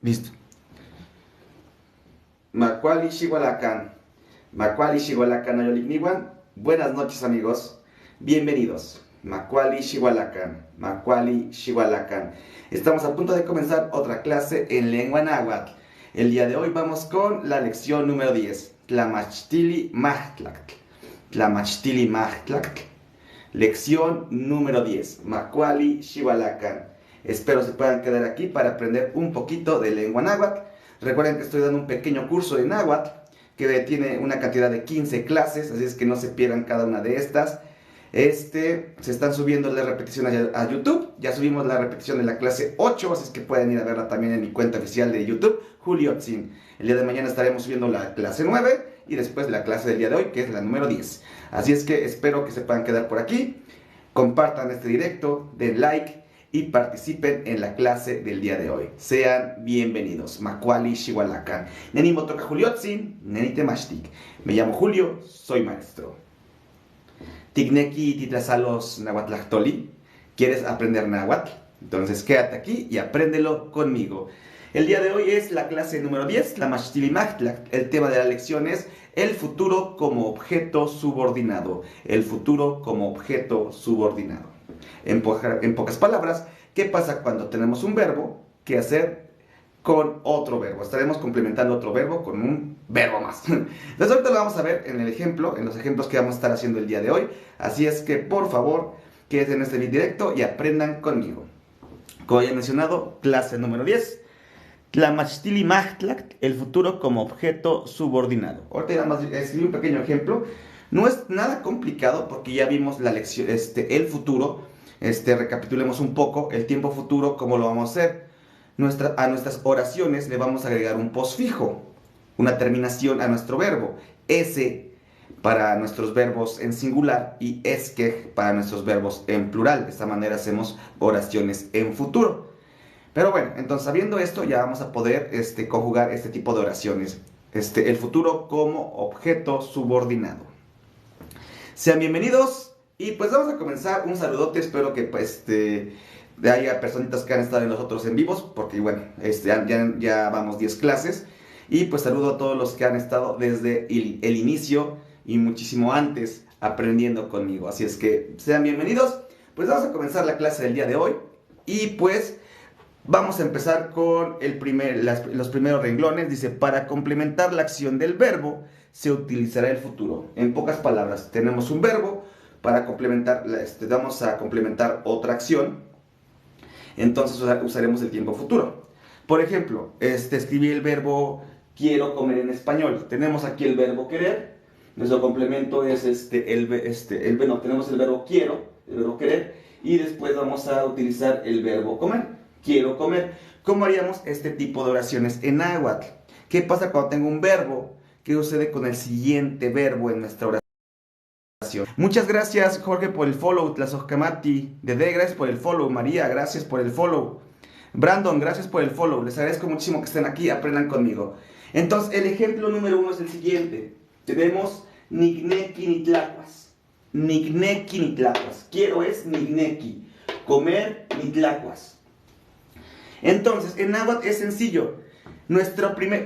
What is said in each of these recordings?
Listo. Macuali Xihualacan. Macuali Xihualacan Ayoligniwan. Buenas noches, amigos. Bienvenidos. Macuali Xihualacan. Macuali Xihualacan. Estamos a punto de comenzar otra clase en lengua náhuatl. El día de hoy vamos con la lección número 10. Tlamachtili Mahtlac. Tlamachtili Mahtlac. Lección número 10. Macuali Xihualacan. Espero se puedan quedar aquí para aprender un poquito de lengua náhuatl. Recuerden que estoy dando un pequeño curso de náhuatl que tiene una cantidad de 15 clases, así es que no se pierdan cada una de estas. Se están subiendo las repeticiones a YouTube. Ya subimos la repetición de la clase 8, así es que pueden ir a verla también en mi cuenta oficial de YouTube, Juliotzin. El día de mañana estaremos subiendo la clase 9 y después la clase del día de hoy, que es la número 10. Así es que espero que se puedan quedar por aquí. Compartan este directo, den like y participen en la clase del día de hoy. Sean bienvenidos. Macuali Xihualacan. Neni motoka Juliotzin, neni temashtik. Me llamo Julio, soy maestro. Tigneki titlasalos nahuatlactoli. ¿Quieres aprender náhuatl? Entonces quédate aquí y apréndelo conmigo. El día de hoy es la clase número 10, Tlamachtili Mahtlac. El tema de la lección es el futuro como objeto subordinado. El futuro como objeto subordinado. En pocas palabras, ¿qué pasa cuando tenemos un verbo? ¿Qué hacer con otro verbo? Estaremos complementando otro verbo con un verbo más. Entonces ahorita lo vamos a ver en el ejemplo, en los ejemplos que vamos a estar haciendo el día de hoy. Así es que, por favor, quédense en este video directo y aprendan conmigo. Como ya he mencionado, clase número 10. Tlamachtili Mahtlac, el futuro como objeto subordinado. Ahorita nada más escribí un pequeño ejemplo. No es nada complicado porque ya vimos la lección, el futuro. Recapitulemos un poco el tiempo futuro, cómo lo vamos a hacer. A nuestras oraciones le vamos a agregar un posfijo, una terminación a nuestro verbo. Ese para nuestros verbos en singular y esque para nuestros verbos en plural. De esta manera hacemos oraciones en futuro. Pero bueno, entonces sabiendo esto ya vamos a poder conjugar este tipo de oraciones. El futuro como objeto subordinado. Sean bienvenidos y pues vamos a comenzar. Un saludote, espero que haya personitas que han estado en los otros en vivos, porque bueno, ya vamos 10 clases. Y pues saludo a todos los que han estado desde el inicio y muchísimo antes aprendiendo conmigo. Así es que sean bienvenidos. Pues vamos a comenzar la clase del día de hoy. Y pues vamos a empezar con los primeros renglones. Dice, para complementar la acción del verbo, se utilizará el futuro. En pocas palabras, tenemos un verbo, para complementar, vamos a complementar otra acción, entonces usaremos el tiempo futuro. Por ejemplo, escribí el verbo quiero comer en español. Tenemos aquí el verbo querer, nuestro complemento es tenemos el verbo quiero, el verbo querer, y después vamos a utilizar el verbo comer. Quiero comer. ¿Cómo haríamos este tipo de oraciones en náhuatl? ¿Qué pasa cuando tengo un verbo? ¿Qué sucede con el siguiente verbo en nuestra oración? Muchas gracias, Jorge, por el follow. Tlazocamati. Dede, gracias por el follow. María, gracias por el follow. Brandon, gracias por el follow. Les agradezco muchísimo que estén aquí. Aprendan conmigo. Entonces, el ejemplo número 1 es el siguiente. Tenemos nigneki nitlacuas. Nigneki nitlacuas. Quiero es nigneki. Comer nitlacuas. Entonces, en náhuatl es sencillo.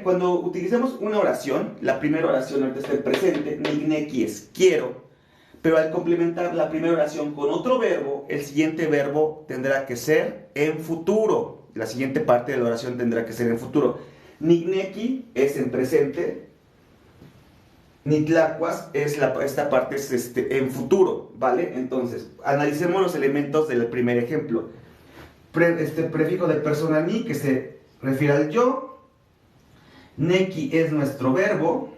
Cuando utilicemos una oración, la primera oración ahorita está el presente, nigneki es quiero, pero al complementar la primera oración con otro verbo, el siguiente verbo tendrá que ser en futuro. La siguiente parte de la oración tendrá que ser en futuro. Nigneki es en presente, nitlacuas esta parte es en futuro, ¿vale? Entonces, analicemos los elementos del primer ejemplo. Prefijo de persona ni, que se refiere al yo. Neki es nuestro verbo.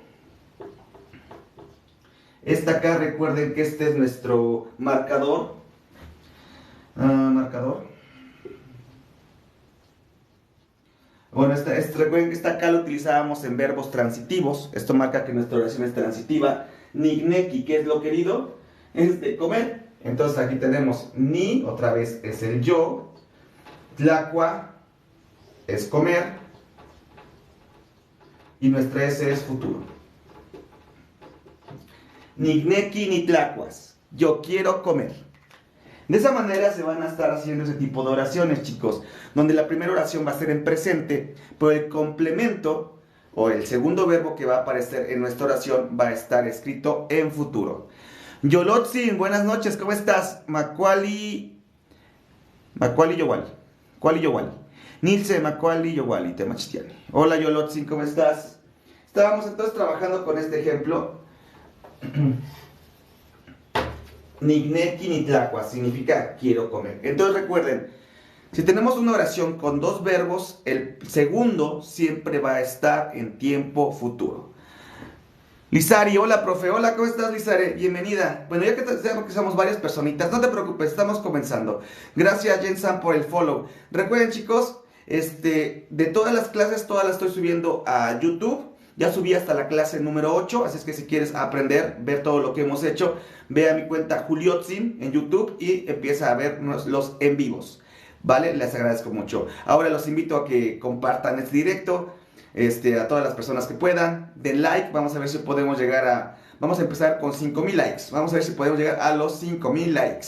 Acá recuerden que este es nuestro marcador. Bueno, recuerden que acá lo utilizábamos en verbos transitivos. Esto marca que nuestra oración es transitiva. Nigneki, que es lo querido, es de comer. Entonces aquí tenemos ni, otra vez es el yo. Tlacua es comer. Y nuestra S es futuro. Nigneki nitlacuas. Yo quiero comer. De esa manera se van a estar haciendo ese tipo de oraciones, chicos, donde la primera oración va a ser en presente, pero el complemento o el segundo verbo que va a aparecer en nuestra oración va a estar escrito en futuro. Yolotzin, buenas noches, ¿cómo estás? Macuali Yowali. Cuali Yowali. Nilce Macuali Yowali, Temachistiani. Hola Yolotzin, ¿cómo estás? Estábamos entonces trabajando con este ejemplo. Nigneki nitlacua significa quiero comer. Entonces recuerden, si tenemos una oración con dos verbos, el segundo siempre va a estar en tiempo futuro. Lizari, hola profe, hola, ¿cómo estás Lizari? Bienvenida. Bueno, ya que somos varias personitas, no te preocupes, estamos comenzando. Gracias Jensan por el follow. Recuerden chicos, de todas las clases, todas las estoy subiendo a YouTube. Ya subí hasta la clase número 8, así es que si quieres aprender, ver todo lo que hemos hecho, ve a mi cuenta Juliotzin en YouTube y empieza a ver los en vivos, ¿vale? Les agradezco mucho. Ahora los invito a que compartan este directo, a todas las personas que puedan, den like, vamos a ver si podemos llegar a, vamos a empezar con 5,000 likes, vamos a ver si podemos llegar a los 5,000 likes.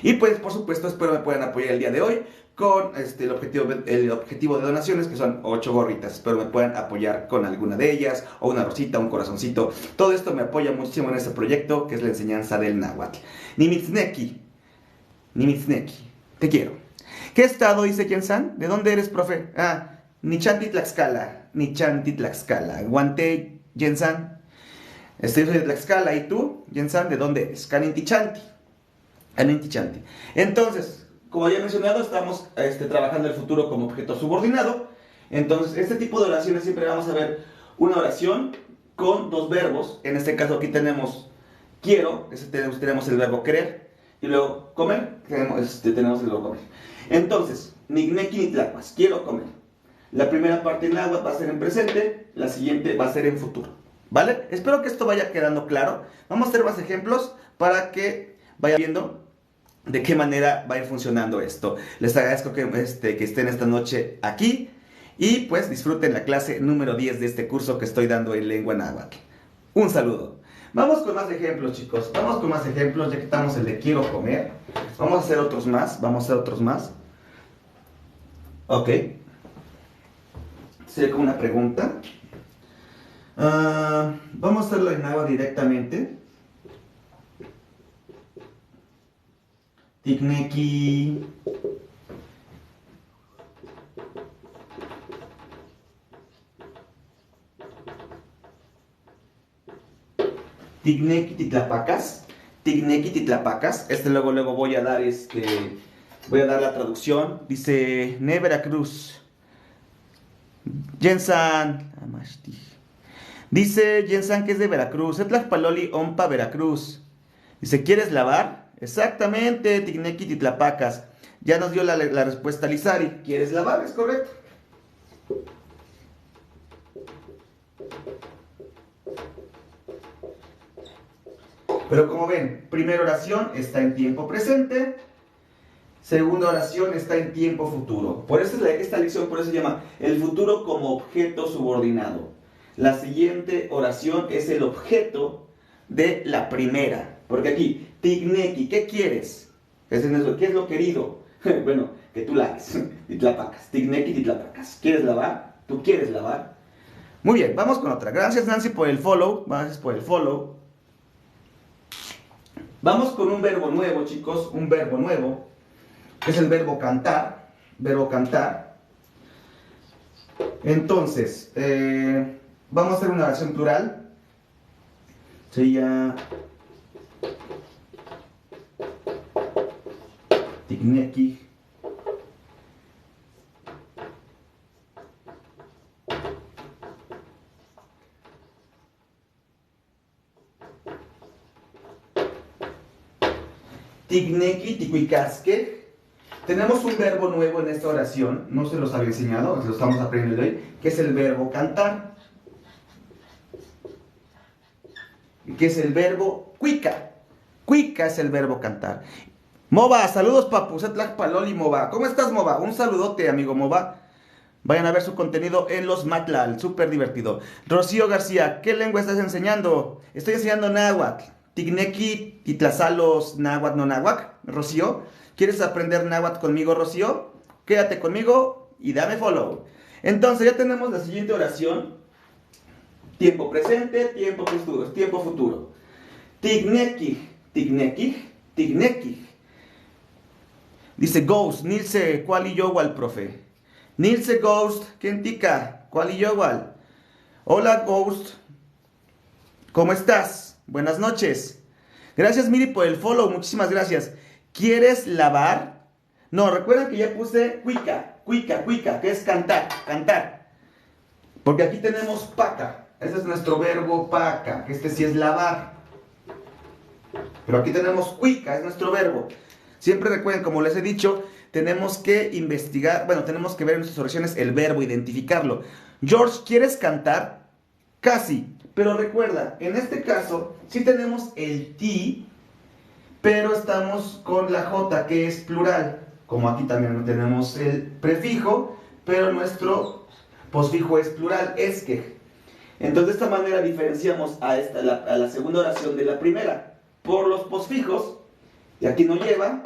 Y pues por supuesto espero me puedan apoyar el día de hoy con el objetivo de donaciones, que son 8 gorritas. Espero me puedan apoyar con alguna de ellas, o una rosita, un corazoncito. Todo esto me apoya muchísimo en este proyecto, que es la enseñanza del náhuatl. Nimitzneki, te quiero. ¿Qué estado dice Jensan? ¿De dónde eres, profe? Nichanti Tlaxcala. Guante, Jensan. Yo soy de Tlaxcala, ¿y tú, Jensan, de dónde eres? Canintichanti. Entonces, como ya he mencionado, estamos trabajando el futuro como objeto subordinado. Entonces, este tipo de oraciones siempre vamos a ver una oración con dos verbos. En este caso aquí tenemos quiero, tenemos el verbo querer. Y luego comer, tenemos el verbo comer. Entonces, nigneki nitlacuas, quiero comer. La primera parte en náhuatl va a ser en presente, la siguiente va a ser en futuro. ¿Vale? Espero que esto vaya quedando claro. Vamos a hacer más ejemplos para que vaya viendo de qué manera va a ir funcionando esto. Les agradezco que estén esta noche aquí y pues disfruten la clase número 10 de este curso que estoy dando en lengua náhuatl. Un saludo. Vamos con más ejemplos, chicos. Vamos con más ejemplos, ya que estamos el de quiero comer. Vamos a hacer otros más. Ok. Sería como una pregunta. Vamos a hacerlo en náhuatl directamente. Tigneki titlapacas. Luego voy a dar la traducción. Dice Ne Veracruz. Jensan. Dice Jensan que es de Veracruz. Etlachpaloli Ompa Veracruz. Dice, ¿quieres lavar? Exactamente, Tigneki Titlapacas. Ya nos dio la respuesta Lizari. ¿Quieres lavar? Es correcto. Pero como ven, primera oración está en tiempo presente. Segunda oración está en tiempo futuro. Por eso esta lección por eso se llama el futuro como objeto subordinado. La siguiente oración es el objeto de la primera. Porque aquí, Tigneki, ¿qué quieres? ¿Qué es lo querido? Bueno, que tú laves. Titlapacas. Tigneki, titlapacas. ¿Quieres lavar? ¿Tú quieres lavar? Muy bien, vamos con otra. Gracias, Nancy, por el follow. Vamos con un verbo nuevo, chicos. Un verbo nuevo. Que es el verbo cantar. Entonces, vamos a hacer una oración plural. Sería Tigneki Ticuicasque. Tenemos un verbo nuevo en esta oración, no se los había enseñado, se lo estamos aprendiendo hoy, que es el verbo cantar. Que es el verbo cuica. Cuica es el verbo cantar. Moba, saludos papu, Setlacpaloli Moba. ¿Cómo estás, Moba? Un saludote, amigo Moba. Vayan a ver su contenido en los Matlal, súper divertido. Rocío García, ¿qué lengua estás enseñando? Estoy enseñando náhuatl. Tignequi titlazalos náhuatl no náhuatl, Rocío. ¿Quieres aprender náhuatl conmigo, Rocío? Quédate conmigo y dame follow. Entonces ya tenemos la siguiente oración. Tiempo presente, tiempo futuro. Tignequi, tignequi, tignequi. Dice Ghost, Nilse, ¿cuál y yo igual, profe? Nilse Ghost, Kentika, ¿cuál y yo igual? Hola Ghost, ¿cómo estás? Buenas noches. Gracias Miri por el follow, muchísimas gracias. ¿Quieres lavar? No, recuerden que ya puse cuica, que es cantar, cantar. Porque aquí tenemos paca, ese es nuestro verbo paca, que este sí es lavar. Pero aquí tenemos cuica, es nuestro verbo. Siempre recuerden, como les he dicho, tenemos que investigar, bueno, tenemos que ver en nuestras oraciones el verbo, identificarlo. George, ¿quieres cantar? Casi, pero recuerda, en este caso, sí tenemos el ti, pero estamos con la J, que es plural. Como aquí también tenemos el prefijo, pero nuestro posfijo es plural, es que. Entonces, de esta manera diferenciamos a la segunda oración de la primera. Por los posfijos, y aquí no lleva,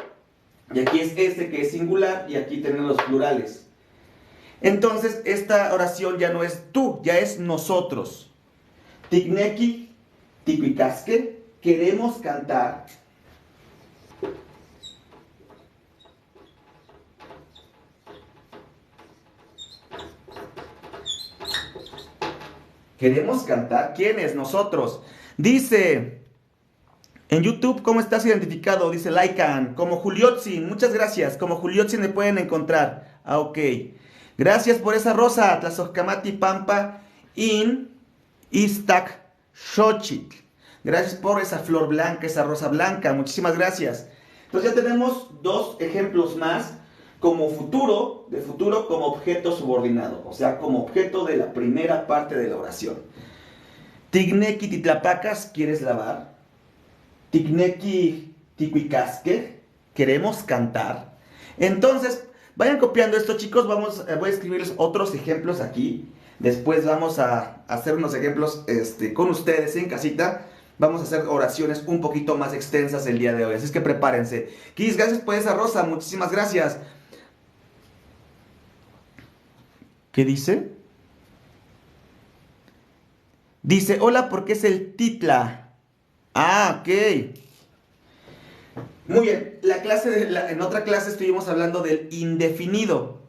y aquí es este que es singular, y aquí tenemos los plurales. Entonces, esta oración ya no es tú, ya es nosotros. Tignequi, tiquicasque, queremos cantar. ¿Queremos cantar? ¿Quiénes? Nosotros. Dice en YouTube, ¿cómo estás identificado? Dice Laikan, como Juliotzin. Muchas gracias. Como Juliotzin me pueden encontrar. Ah, ok. Gracias por esa rosa. Tlazocamati Pampa in Iztac Xochitl. Gracias por esa flor blanca, esa rosa blanca. Muchísimas gracias. Entonces ya tenemos dos ejemplos más como futuro, de futuro como objeto subordinado, o sea, como objeto de la primera parte de la oración. Tignequi titlapacas, ¿quieres lavar? Tignequi ticuicasque, ¿queremos cantar? Entonces, vayan copiando esto, chicos. Voy a escribirles otros ejemplos aquí. Después vamos a hacer unos ejemplos con ustedes en casita. Vamos a hacer oraciones un poquito más extensas el día de hoy. Así es que prepárense. Kiss, gracias por esa rosa. Muchísimas gracias. ¿Qué dice? Dice, hola, ¿por qué es el titla? Ah, ok. Muy bien. En otra clase estuvimos hablando del indefinido.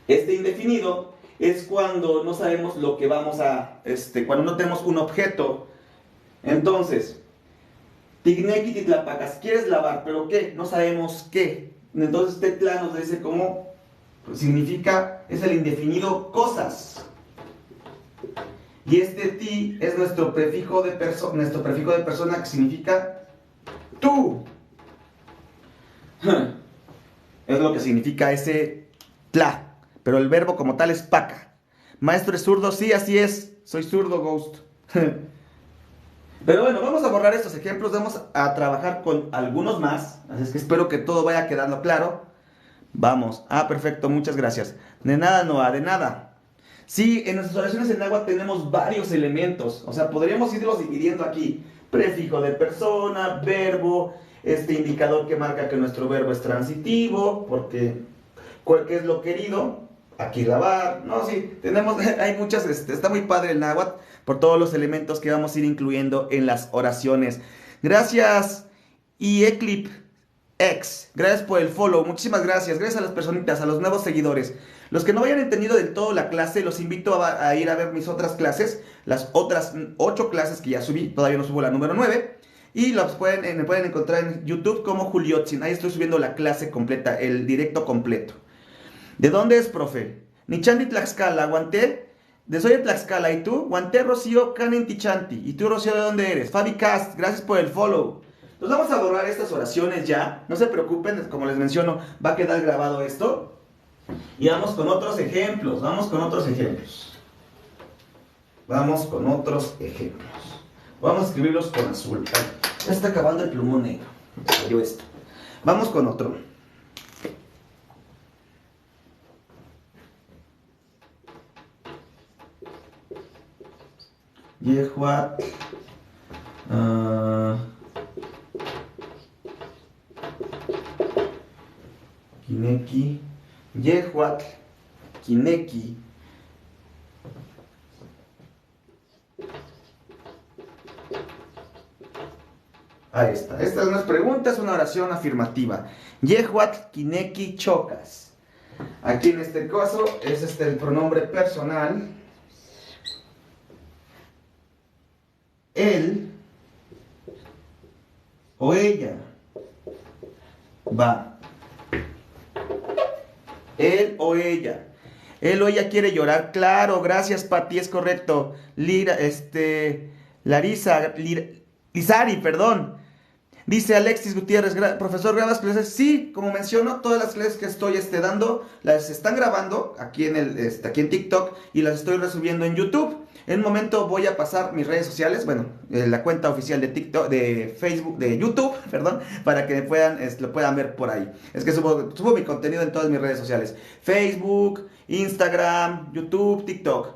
Este indefinido es cuando no sabemos lo que vamos a... cuando no tenemos un objeto. Entonces, tignequi titlapacas, ¿quieres lavar? ¿Pero qué? No sabemos qué. Entonces, tetla nos dice cómo significa, es el indefinido cosas. Y este ti es nuestro prefijo de persona que significa tú. Es lo que significa ese tla. Pero el verbo como tal es paca. Maestro es zurdo, sí, así es. Soy zurdo, Ghost. Pero bueno, vamos a borrar estos ejemplos. Vamos a trabajar con algunos más. Así es que espero que todo vaya quedando claro. Vamos. Ah, perfecto, muchas gracias. De nada, Noah, de nada. Sí, en nuestras oraciones en agua tenemos varios elementos. O sea, podríamos irlos dividiendo aquí. Prefijo de persona, verbo, este indicador que marca que nuestro verbo es transitivo, porque ¿qué es lo querido? Aquí lavar. No, sí, hay muchas, está muy padre el náhuatl por todos los elementos que vamos a ir incluyendo en las oraciones. Gracias, y Eclip X, gracias por el follow, muchísimas gracias, gracias a las personitas, a los nuevos seguidores. Los que no hayan entendido del todo la clase, los invito a ir a ver mis otras clases, las otras 8 clases que ya subí, todavía no subo la número 9, y me pueden encontrar en YouTube como Juliotzin. Ahí estoy subiendo la clase completa, el directo completo. ¿De dónde es, profe? Nichandi Tlaxcala, Guanté. Soy de Tlaxcala, ¿y tú? Guanté, Rocío, Canen Tichanti. ¿Y tú, Rocío, de dónde eres? Fabi Cast, gracias por el follow. Nos vamos a borrar estas oraciones ya. No se preocupen, como les menciono, va a quedar grabado esto. Y vamos con otros ejemplos. Vamos con otros ejemplos. Vamos a escribirlos con azul. Ay, ya está acabando el plumón negro. Salió esto. Vamos con otro. Yehuat Ah, Kineki. Yehuatl. Kineki. Ahí está. Esta no es pregunta, es una oración afirmativa. Yehuatl Kineki Chocas. Aquí en este caso es el pronombre personal. Él o ella va. Él o ella. Él o ella quiere llorar. Claro, gracias, Pati, es correcto. Larisa, Lizari, perdón. Dice Alexis Gutiérrez, profesor, ¿grabas clases? Sí, como menciono, todas las clases que estoy dando, las están grabando aquí aquí en TikTok y las estoy resubiendo en YouTube. En un momento voy a pasar mis redes sociales, bueno, la cuenta oficial de TikTok, de Facebook, de YouTube, perdón, para que lo puedan ver por ahí. Es que subo mi contenido en todas mis redes sociales. Facebook, Instagram, YouTube, TikTok.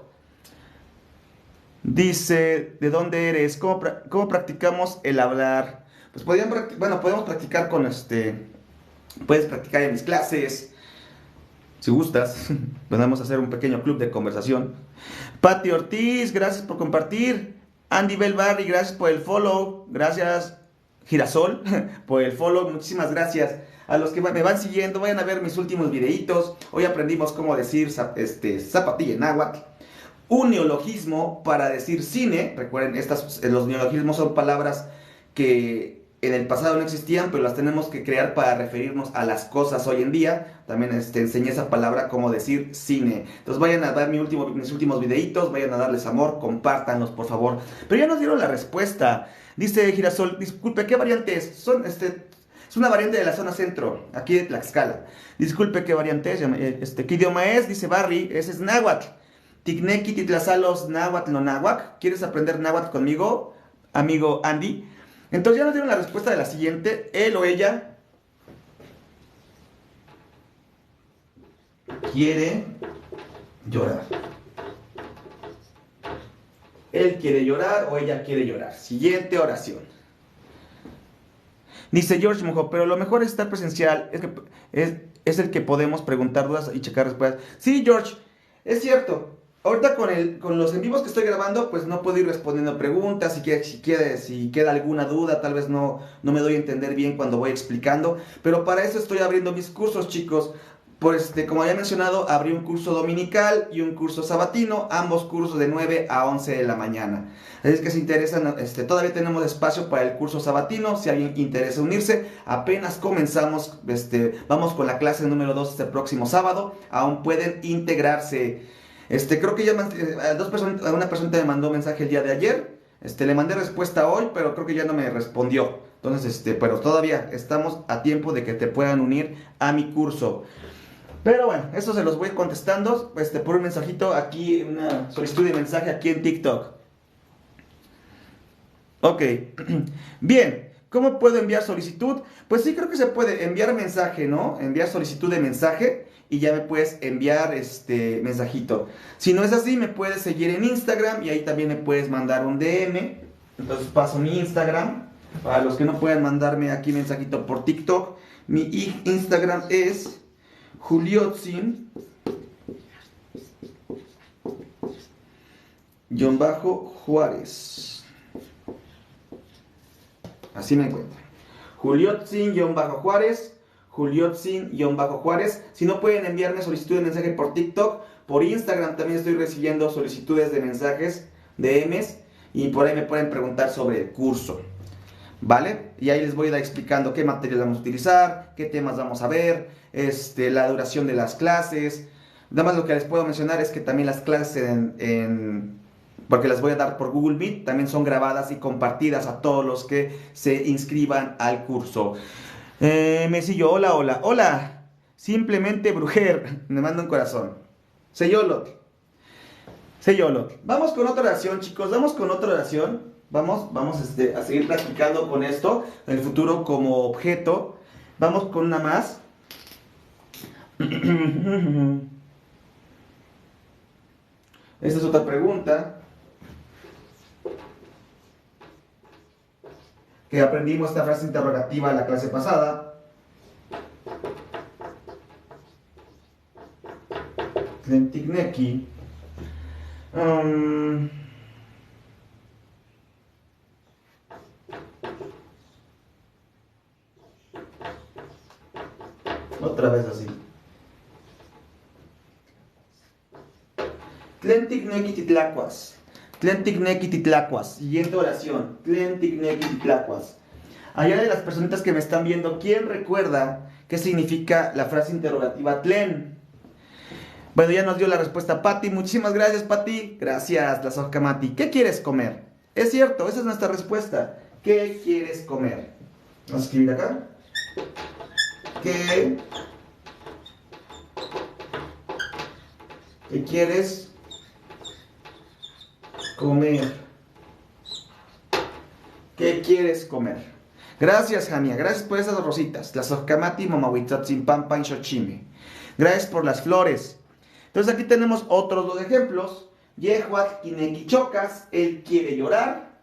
Dice, ¿de dónde eres? ¿Cómo practicamos el hablar? Pues podemos practicar puedes practicar en mis clases, si gustas. Podemos hacer un pequeño club de conversación. Pati Ortiz, gracias por compartir. Andy Bell Barry, gracias por el follow. Gracias, Girasol, por el follow. Muchísimas gracias. A los que me van siguiendo, vayan a ver mis últimos videitos. Hoy aprendimos cómo decir zapatilla en náhuatl. Un neologismo para decir cine. Recuerden, los neologismos son palabras que en el pasado no existían, pero las tenemos que crear para referirnos a las cosas hoy en día. También enseñé esa palabra como decir cine. Entonces vayan a ver mis últimos videitos, vayan a darles amor, compártanlos, por favor. Pero ya nos dieron la respuesta. Dice Girasol, disculpe, ¿qué variante es? Es una variante de la zona centro, aquí de Tlaxcala. Disculpe, ¿qué variante es? ¿Qué idioma es? Dice Barry, ese es náhuatl. Ticnequi, titlazalos, náhuatl, no náhuatl. ¿Quieres aprender náhuatl conmigo, amigo Andy? Entonces ya nos dieron la respuesta de la siguiente. Él o ella quiere llorar. Él quiere llorar o ella quiere llorar. Siguiente oración. Dice George Mojo, pero lo mejor es estar presencial. Es el que podemos preguntar dudas y checar respuestas. Sí, George, es cierto. Ahorita con los en vivos que estoy grabando, pues no puedo ir respondiendo preguntas. Si queda alguna duda, tal vez no me doy a entender bien cuando voy explicando. Pero para eso estoy abriendo mis cursos, chicos. Como había mencionado, abrí un curso dominical y un curso sabatino, ambos cursos de 9 a 11 de la mañana. Así es que si interesan, todavía tenemos espacio para el curso sabatino, si alguien interesa unirse, apenas comenzamos, vamos con la clase número 2 este próximo sábado, aún pueden integrarse. Creo que ya una persona me mandó mensaje el día de ayer, le mandé respuesta hoy, pero creo que ya no me respondió. Entonces, pero todavía estamos a tiempo de que te puedan unir a mi curso. Pero bueno, eso se los voy contestando por un mensajito aquí, una solicitud de mensaje aquí en TikTok. Ok, bien, ¿cómo puedo enviar solicitud? Pues sí, creo que se puede enviar mensaje, ¿no? Enviar solicitud de mensaje y ya me puedes enviar mensajito. Si no es así, me puedes seguir en Instagram y ahí también me puedes mandar un DM. Entonces paso mi Instagram. Para los que no puedan mandarme aquí mensajito por TikTok, mi Instagram es Juliotzin Juárez. Así me encuentro. Juliotzin-Juárez. Juliotzin-Juárez. Si no pueden enviarme solicitud de mensaje por TikTok, por Instagram también estoy recibiendo solicitudes de mensajes, DMs, y por ahí me pueden preguntar sobre el curso. ¿Vale? Y ahí les voy a ir explicando qué material vamos a utilizar, qué temas vamos a ver, la duración de las clases. Nada más lo que les puedo mencionar es que también las clases porque las voy a dar por Google Meet, también son grabadas y compartidas a todos los que se inscriban al curso. Mesillo, hola. Simplemente Brujer, me manda un corazón. Seyolot. Vamos con otra oración, chicos, vamos Vamos a seguir practicando con esto en el futuro como objeto. Vamos con una más. Esta es otra pregunta. que aprendimos esta frase interrogativa en la clase pasada. Tlentikneki. Otra vez así. Tlentikneki titlacuas. Tlentikneki titlacuas. Siguiente oración. Tlentikneki titlacuas. Allá de las personitas que me están viendo, ¿quién recuerda qué significa la frase interrogativa tlen? Bueno, ya nos dio la respuesta Patti. Muchísimas gracias, Patti. Gracias, la Sojkamati. ¿Qué quieres comer? Es cierto, esa es nuestra respuesta. ¿Qué quieres comer? Vamos a escribir acá. ¿Qué quieres comer? ¿Qué quieres comer? Gracias, Jamia. Gracias por esas rositas. La Sojkamati Momahuitzotzin Pampa Xochime. Gracias por las flores. Entonces aquí tenemos otros dos ejemplos. Yehuat Kinequichocas, él quiere llorar,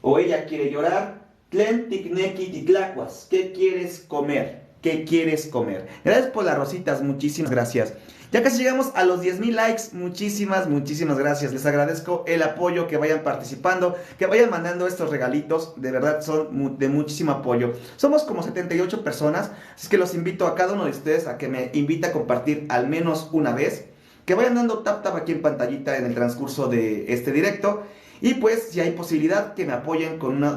o ella quiere llorar. Tlentikneki titlacuas, ¿qué quieres comer? ¿Qué quieres comer? Gracias por las rositas, muchísimas gracias. Ya casi llegamos a los 10,000 likes, muchísimas gracias. Les agradezco el apoyo, que vayan participando, que vayan mandando estos regalitos, de verdad son de muchísimo apoyo. Somos como 78 personas, así que los invito a cada uno de ustedes a que me invite a compartir al menos una vez, que vayan dando tap aquí en pantallita en el transcurso de este directo, y pues si hay posibilidad que me apoyen con una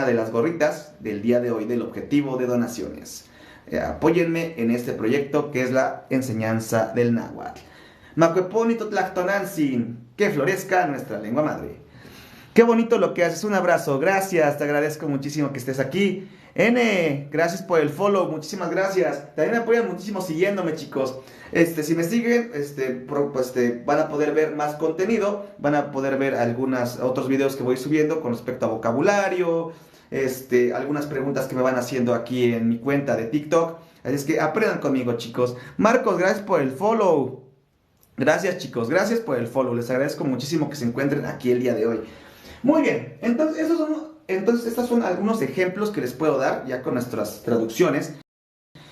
de las gorritas del día de hoy del objetivo de donaciones. Apóyenme en este proyecto que es la enseñanza del náhuatl. Macueponito tlactonanzin, que florezca nuestra lengua madre. Qué bonito lo que haces, un abrazo, gracias, te agradezco muchísimo que estés aquí. N, gracias por el follow, muchísimas gracias. También me apoyan muchísimo siguiéndome, chicos. Si me siguen, van a poder ver más contenido, van a poder ver otros videos que voy subiendo con respecto a vocabulario, algunas preguntas que me van haciendo aquí en mi cuenta de TikTok. Así es que aprendan conmigo, chicos. Marcos, gracias por el follow. Gracias, chicos, gracias por el follow. Les agradezco muchísimo que se encuentren aquí el día de hoy. Muy bien, entonces estos son algunos ejemplos que les puedo dar ya con nuestras traducciones.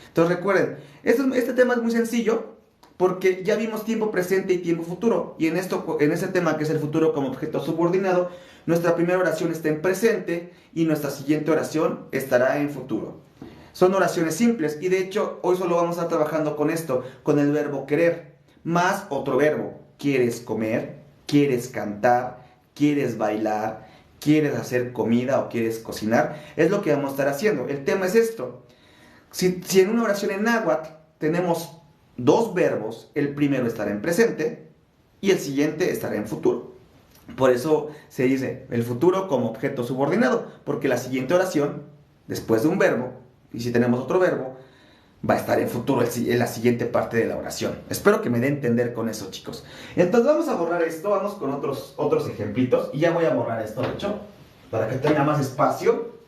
Entonces recuerden, este tema es muy sencillo porque ya vimos tiempo presente y tiempo futuro. Y en ese tema que es el futuro como objeto subordinado, nuestra primera oración está en presente y nuestra siguiente oración estará en futuro. Son oraciones simples y de hecho hoy solo vamos a estar trabajando con esto, con el verbo querer, más otro verbo. ¿Quieres comer? ¿Quieres cantar? ¿Quieres bailar? ¿Quieres hacer comida o quieres cocinar? Es lo que vamos a estar haciendo. El tema es esto. Si en una oración en náhuatl tenemos dos verbos, el primero estará en presente y el siguiente estará en futuro. Por eso se dice el futuro como objeto subordinado, porque la siguiente oración, después de un verbo, y si tenemos otro verbo, va a estar en futuro en la siguiente parte de la oración. Espero que me dé a entender con eso, chicos. Entonces vamos a borrar esto, vamos con otros ejemplitos, y ya voy a borrar esto, de hecho, para que tenga más espacio.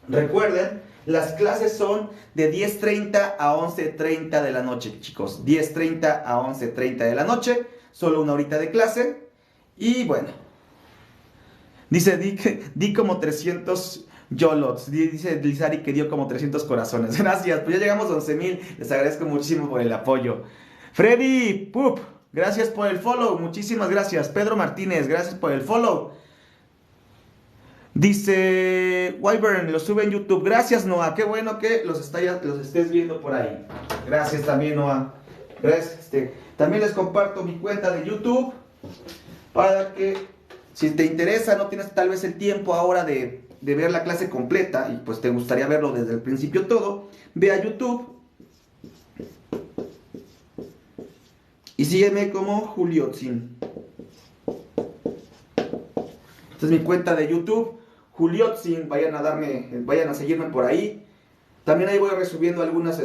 Recuerden, las clases son de 10:30 a 11:30 de la noche, chicos. 10:30 a 11:30 de la noche, solo una horita de clase. Y bueno, dice, di como 300 yolots, dice Lizari que dio como 300 corazones. Gracias, pues ya llegamos a 11,000, les agradezco muchísimo por el apoyo. Freddy Pup, gracias por el follow, muchísimas gracias. Pedro Martínez, gracias por el follow. Dice Wyvern, lo sube en YouTube. Gracias, Noah, qué bueno que los estés viendo por ahí. Gracias también, Noah. Gracias. También les comparto mi cuenta de YouTube para que, si te interesa, no tienes tal vez el tiempo ahora de ver la clase completa y pues te gustaría verlo desde el principio todo, ve a YouTube y sígueme como Juliotzin. Esta es mi cuenta de YouTube, Juliotzin. Vayan a seguirme por ahí. También ahí voy resubiendo algunas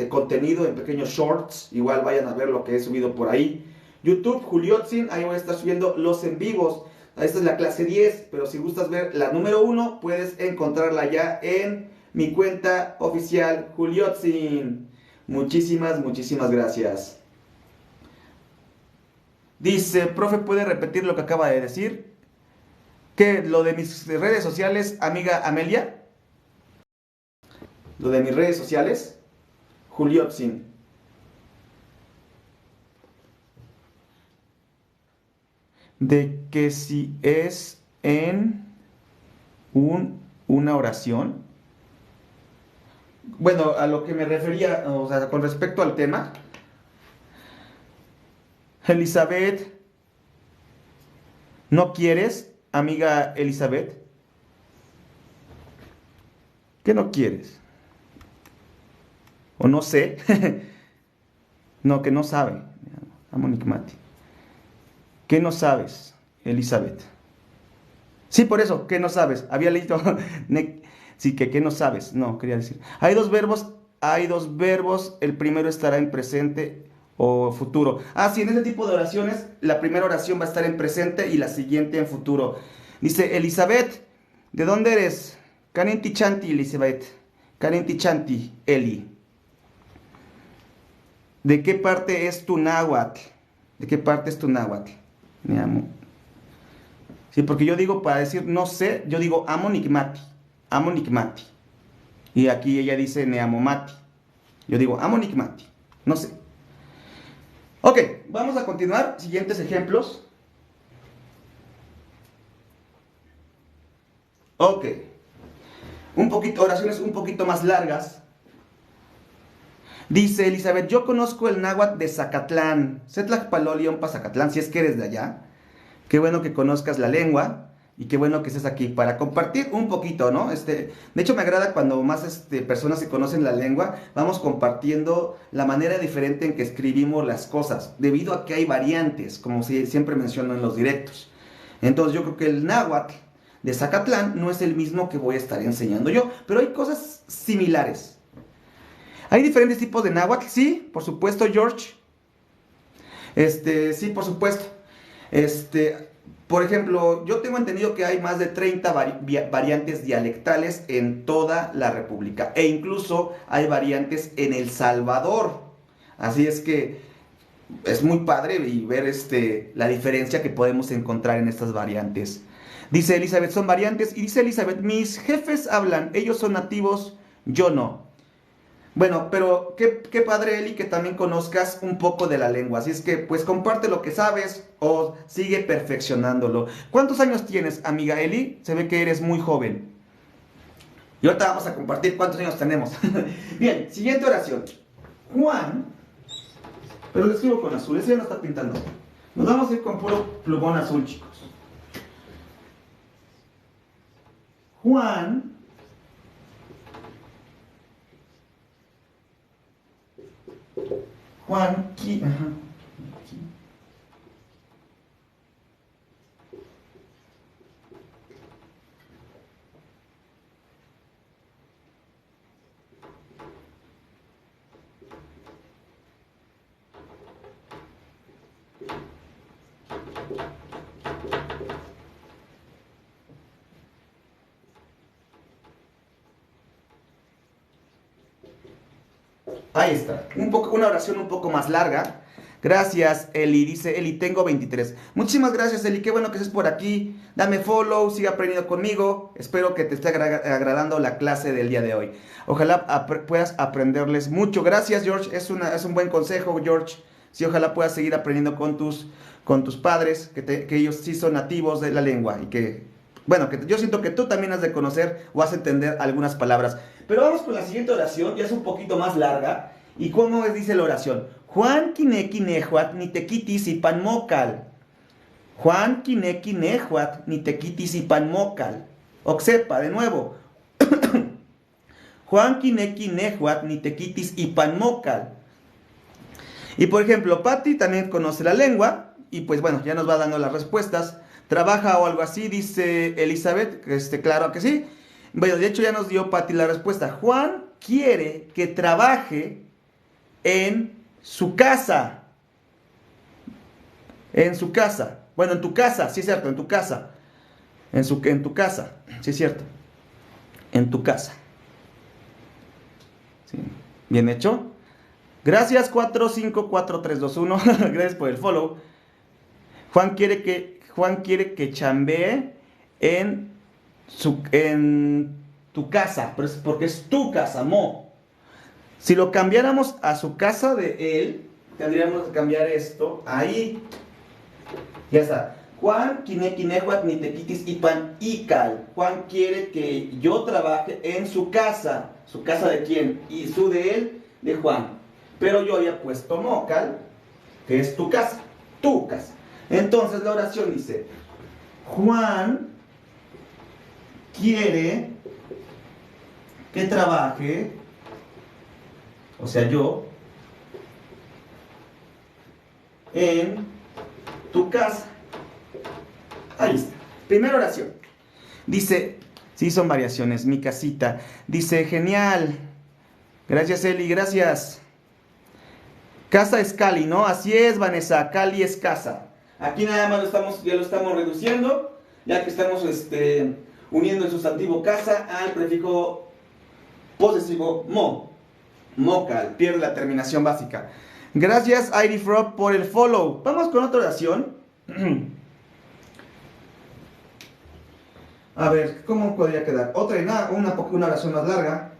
contenido en pequeños shorts. Igual vayan a ver lo que he subido por ahí. YouTube, Juliotzin, ahí voy a estar subiendo los en vivos. Esta es la clase 10, pero si gustas ver la número 1, puedes encontrarla ya en mi cuenta oficial, Juliotzin. Muchísimas gracias. Dice, profe, ¿puede repetir lo que acaba de decir? ¿Qué? ¿Lo de mis redes sociales, amiga Amelia? ¿Lo de mis redes sociales? Juliopsin. De que si es en una oración. Bueno, a lo que me refería, o sea, con respecto al tema, Elizabeth, ¿no quieres, amiga Elizabeth? ¿Qué no quieres? O no sé. No, que no sabe. Amonicmati. ¿Qué no sabes, Elizabeth? Sí, por eso, ¿qué no sabes? Había leído. Sí, que ¿qué no sabes? No, quería decir. Hay dos verbos. El primero estará en presente o futuro. Ah, sí, en ese tipo de oraciones, la primera oración va a estar en presente y la siguiente en futuro. Dice, Elizabeth, ¿de dónde eres? Canenti Chanti, Elizabeth. Canenti Chanti, Eli. ¿De qué parte es tu náhuatl? ¿De qué parte es tu náhuatl? Mi amo. Sí, porque yo digo, para decir no sé, yo digo amonicmati. Amonicmati. Y aquí ella dice neamomati. Yo digo amonicmati. No sé. Ok, vamos a continuar. Siguientes ejemplos. Ok. Un poquito, oraciones un poquito más largas. Dice Elizabeth, yo conozco el náhuatl de Zacatlán. Setlacpalolion pa Zacatlán, si es que eres de allá. Qué bueno que conozcas la lengua y qué bueno que estés aquí para compartir un poquito, ¿no? De hecho, me agrada cuando más personas que conocen la lengua, vamos compartiendo la manera diferente en que escribimos las cosas, debido a que hay variantes, como siempre menciono en los directos. Entonces, yo creo que el náhuatl de Zacatlán no es el mismo que voy a estar enseñando yo, pero hay cosas similares. Hay diferentes tipos de náhuatl, sí, por supuesto, George. Sí, por supuesto. Por ejemplo, yo tengo entendido que hay más de 30 variantes dialectales en toda la República e incluso hay variantes en El Salvador. Así es que es muy padre y ver la diferencia que podemos encontrar en estas variantes. Dice Elizabeth, son variantes y dice Elizabeth, mis jefes hablan, ellos son nativos, yo no. Bueno, pero qué padre, Eli, que también conozcas un poco de la lengua. Así es que, pues, comparte lo que sabes o sigue perfeccionándolo. ¿Cuántos años tienes, amiga Eli? Se ve que eres muy joven. Y ahorita vamos a compartir cuántos años tenemos. Bien, siguiente oración. Juan, pero lo escribo con azul, ese ya no está pintando. Nos vamos a ir con puro plumón azul, chicos. Juan ajá. Ahí está. Una oración un poco más larga. Gracias, Eli. Dice Eli, tengo 23. Muchísimas gracias, Eli. Qué bueno que estés por aquí. Dame follow, sigue aprendiendo conmigo. Espero que te esté agradando la clase del día de hoy. Ojalá puedas aprenderles mucho. Gracias, George. Es un buen consejo, George. Sí, ojalá puedas seguir aprendiendo con tus padres, que ellos sí son nativos de la lengua y bueno, que yo siento que tú también has de conocer o has de entender algunas palabras. Pero vamos con la siguiente oración, ya es un poquito más larga. ¿Y cómo dice la oración? Juan kineki nehuat ni tequitis y panmocal. Juan kineki nehuat ni tequitis y panmocal. Oxepa, de nuevo. Juan kineki nehuat ni tequitis y panmocal. Y por ejemplo, Patty también conoce la lengua. Y pues bueno, ya nos va dando las respuestas. ¿Trabaja o algo así? Dice Elizabeth. Claro que sí. Bueno, de hecho ya nos dio Patty la respuesta. Juan quiere que trabaje en su casa. En su casa. Bueno, en tu casa, sí es cierto, en tu casa. En tu casa, sí es cierto. En tu casa. ¿Sí? Bien hecho. Gracias 454321. Gracias por el follow. Juan quiere que chambee en tu casa, porque es tu casa, Mo. Si lo cambiáramos a su casa de él, tendríamos que cambiar esto ahí. Ya está. Juan quinequinehuat ni tequitis ipan ical. Juan quiere que yo trabaje en su casa. ¿Su casa de quién? Y su de él, de Juan. Pero yo había puesto mocal, que es tu casa. Tu casa. Entonces la oración dice: Juan quiere que trabaje, o sea, yo, en tu casa. Ahí está. Primera oración. Dice, sí son variaciones, mi casita. Dice, genial. Gracias, Eli, gracias. Casa es Cali, ¿no? Así es, Vanessa, Cali es casa. Aquí nada más ya lo estamos reduciendo, ya que estamos uniendo el sustantivo casa al prefijo posesivo mo. Mocal, pierde la terminación básica. Gracias, Airy Frog, por el follow. Vamos con otra oración. A ver, ¿cómo podría quedar? Una oración más larga.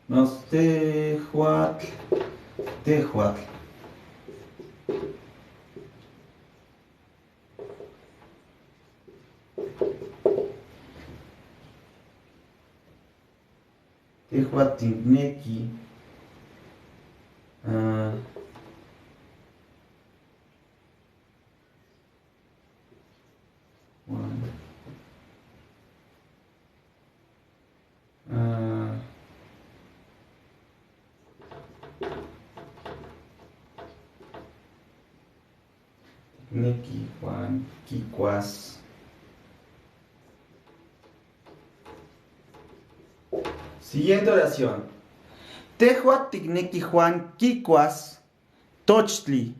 Nos tehuatl. Tehuatl. Tehuatineki. Neki, Juan, Kikuas. Siguiente oración. Tehuat Tigneki Juan Kikuas Tochtli.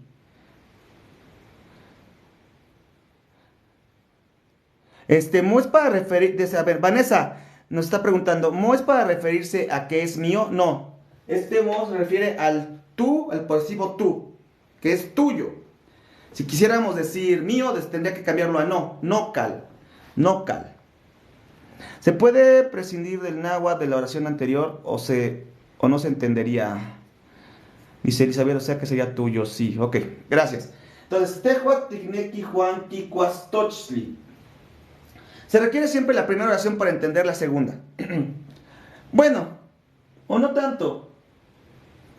Mo es para referirse. A ver, Vanessa nos está preguntando: ¿mo es para referirse a que es mío? No. Mo se refiere al tú, al posesivo tú, que es tuyo. Si quisiéramos decir mío, tendría que cambiarlo a no. No cal. No cal. ¿Se puede prescindir del náhuatl de la oración anterior o no se entendería? Dice Elizabeth, o sea que sería tuyo, sí. Ok, gracias. Entonces, Tehuat Tigneki Juan Kikuas Tochtli. Se requiere siempre la primera oración para entender la segunda. Bueno, o no tanto,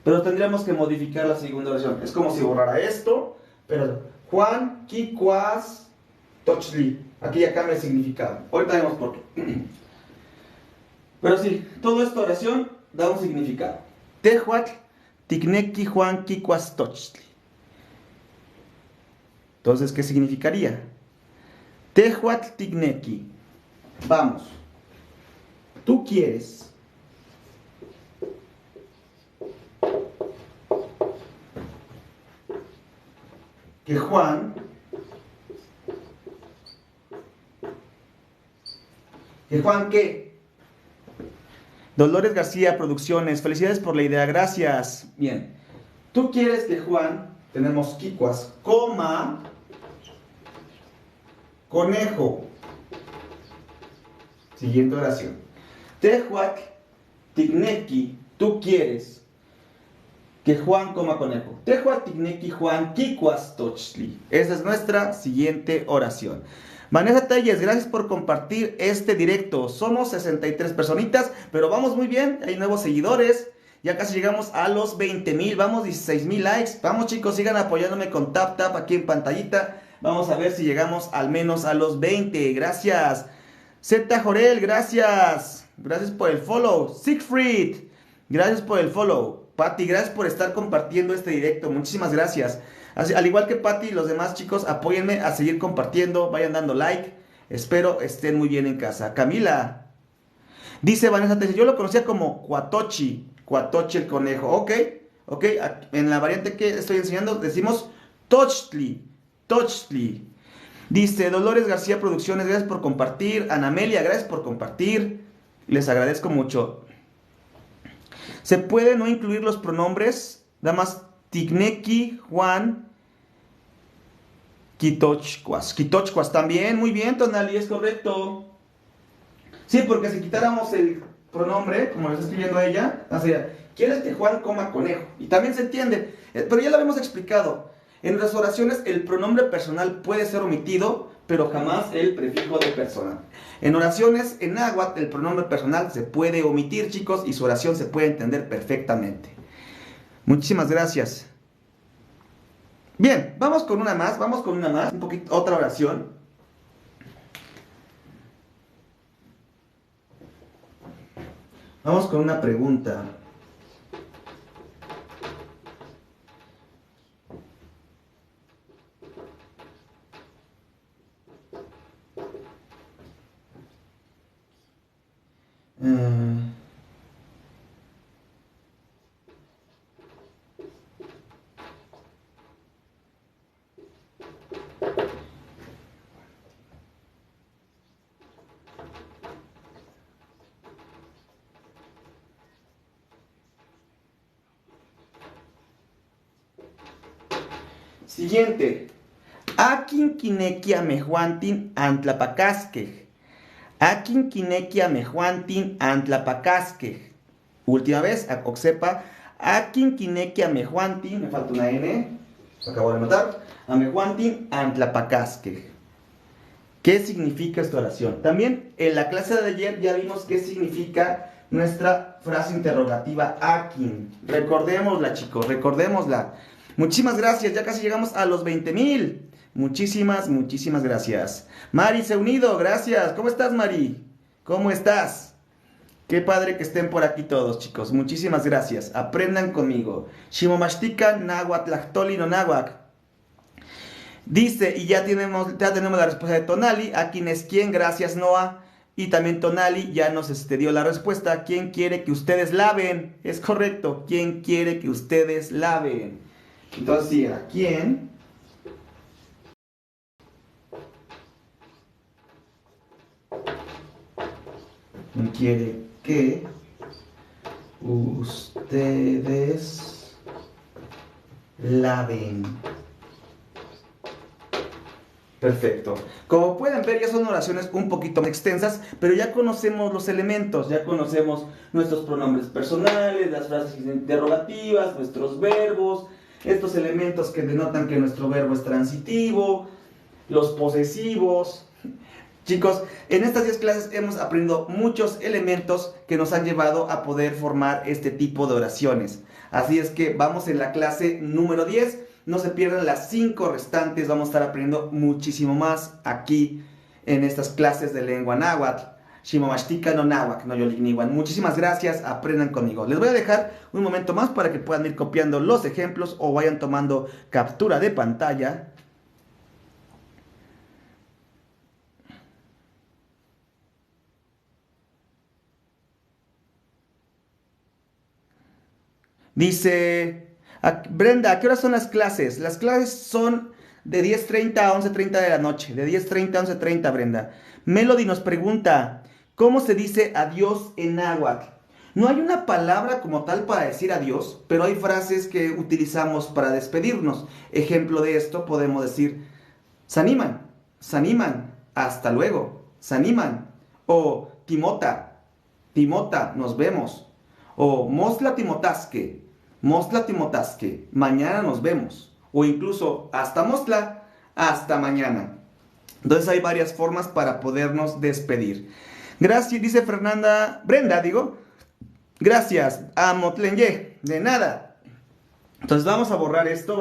pero tendríamos que modificar la segunda oración. Es como si borrara esto, pero Juan Kikuas Tochtli. Aquí ya cambia el significado. Ahorita vemos por qué. Pero sí, toda esta oración da un significado. Tehuatl Tigneki Juan Kikuas Tochtli. Entonces, ¿qué significaría? Tehuatl Tigneki. Vamos. Tú quieres que Juan ¿qué? Dolores García Producciones, felicidades por la idea, gracias. Bien, tú quieres que Juan, tenemos Kikuas, coma conejo. Siguiente oración. Tehuatl Tigneki, tú quieres que Juan coma conejo. Tehuatl Tigneki Juan Kikuas Tochtli. Esa es nuestra siguiente oración. Vanessa Telles, gracias por compartir este directo. Somos 63 personitas, pero vamos muy bien. Hay nuevos seguidores. Ya casi llegamos a los 20,000. Vamos, 16,000 likes. Vamos, chicos, sigan apoyándome con tap aquí en pantallita. Vamos a ver si llegamos al menos a los 20. Gracias. Z Jorel, gracias. Gracias por el follow. Siegfried, gracias por el follow. Patti, gracias por estar compartiendo este directo. Muchísimas gracias. Al igual que Patti, los demás chicos, apóyenme a seguir compartiendo, vayan dando like. Espero estén muy bien en casa. Camila, dice Vanessa, yo lo conocía como Cuatochi el conejo. Ok, en la variante que estoy enseñando decimos Tochtli. Dice Dolores García Producciones, gracias por compartir. Anamelia, gracias por compartir. Les agradezco mucho. ¿Se puede no incluir los pronombres? Nada más Tigneki, Juan Quitochcuas. Quitochcuas también. Muy bien, Tonali, es correcto. Sí, porque si quitáramos el pronombre, como lo está escribiendo ella, sería, ¿quieres que Juan coma conejo? Y también se entiende, pero ya lo habíamos explicado. En las oraciones el pronombre personal puede ser omitido, pero jamás el prefijo de persona. En oraciones en náhuatl el pronombre personal se puede omitir, chicos, y su oración se puede entender perfectamente. Muchísimas gracias. Bien, vamos con una más, un poquito, otra oración. Vamos con una pregunta. Siguiente. Akin kinekia mejuantin antlapacasque. Akin kinekia mejuantin antlapacasque. Última vez, oxepa. Akin kinekia mejuantin, me falta una N, se acabo de notar. Amejuantin antlapacasque. ¿Qué significa esta oración? También en la clase de ayer ya vimos qué significa nuestra frase interrogativa akin. Recordémosla, chicos, recordémosla. Muchísimas gracias, ya casi llegamos a los 20,000. Muchísimas gracias. Mari se ha unido, gracias. ¿Cómo estás, Mari? ¿Cómo estás? Qué padre que estén por aquí todos, chicos. Muchísimas gracias. Aprendan conmigo. Shimomashtika náhuatl tlachtoli no náhuatl. Dice, y ya tenemos la respuesta de Tonali. ¿A quién es quién? Gracias, Noah. Y también Tonali ya nos dio la respuesta. ¿Quién quiere que ustedes laven? Es correcto. ¿Quién quiere que ustedes laven? Entonces, sí, ¿a quién? ¿Quién quiere que ustedes laven? Perfecto. Como pueden ver, ya son oraciones un poquito más extensas, pero ya conocemos los elementos, ya conocemos nuestros pronombres personales, las frases interrogativas, nuestros verbos, estos elementos que denotan que nuestro verbo es transitivo, los posesivos. Chicos, en estas 10 clases hemos aprendido muchos elementos que nos han llevado a poder formar este tipo de oraciones. Así es que vamos en la clase número 10. No se pierdan las 5 restantes. Vamos a estar aprendiendo muchísimo más aquí en estas clases de lengua náhuatl. Shimomashtika no náhuatl no yoligniwan. Muchísimas gracias. Aprendan conmigo. Les voy a dejar un momento más para que puedan ir copiando los ejemplos o vayan tomando captura de pantalla. Dice Brenda, ¿a qué hora son las clases? Las clases son de 10:30 a 11:30 de la noche. De 10:30 a 11:30, Brenda. Melody nos pregunta, ¿cómo se dice adiós en náhuatl? No hay una palabra como tal para decir adiós, pero hay frases que utilizamos para despedirnos. Ejemplo de esto podemos decir, Saniman, hasta luego, Saniman. O Timota, nos vemos. O Mosla Timotasque, mañana nos vemos. O incluso hasta Mosla, hasta mañana. Entonces hay varias formas para podernos despedir. Gracias, dice Brenda, gracias, a Motlenye, de nada. Entonces vamos a borrar esto,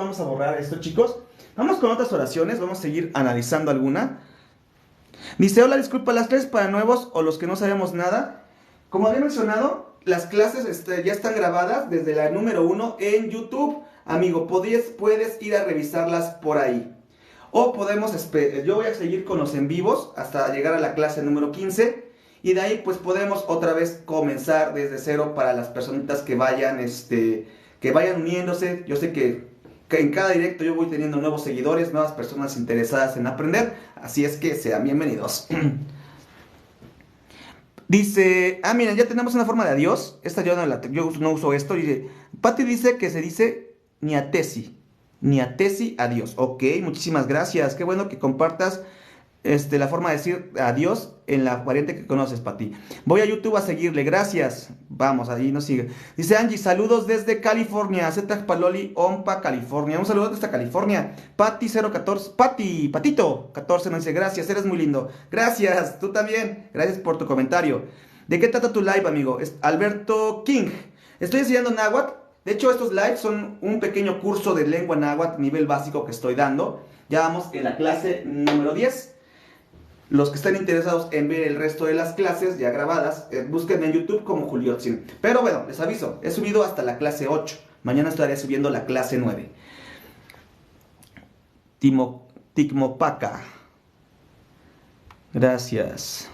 chicos. Vamos con otras oraciones, vamos a seguir analizando alguna. Dice, hola, disculpa, las clases para nuevos o los que no sabemos nada. Como había mencionado, las clases ya están grabadas desde la número 1 en YouTube. Amigo, puedes ir a revisarlas por ahí. O podemos, yo voy a seguir con los en vivos hasta llegar a la clase número 15. Y de ahí pues podemos otra vez comenzar desde cero para las personitas que vayan uniéndose. Yo sé que en cada directo yo voy teniendo nuevos seguidores, nuevas personas interesadas en aprender. Así es que sean bienvenidos. Dice, miren, ya tenemos una forma de adiós. Esta yo no uso esto. Dice, Pati dice que se dice niatesi. Niatesi, adiós. Ok, muchísimas gracias. Qué bueno que compartas la forma de decir adiós en la variante que conoces, Pati. Voy a YouTube a seguirle, gracias. Vamos, ahí nos sigue. Dice Angie, saludos desde California. Z Paloli, Ompa, California. Un saludo desde California. Pati 014, Patito 14 nos dice, gracias, eres muy lindo. Gracias, tú también. Gracias por tu comentario. ¿De qué trata tu live, amigo? Es Alberto King. Estoy enseñando náhuatl. De hecho, estos lives son un pequeño curso de lengua náhuatl nivel básico que estoy dando. Ya vamos en la clase número 10. Los que estén interesados en ver el resto de las clases ya grabadas, búsquenme en YouTube como Juliotzin. Pero bueno, les aviso, he subido hasta la clase 8. Mañana estaré subiendo la clase 9. Ticmopaca. Gracias.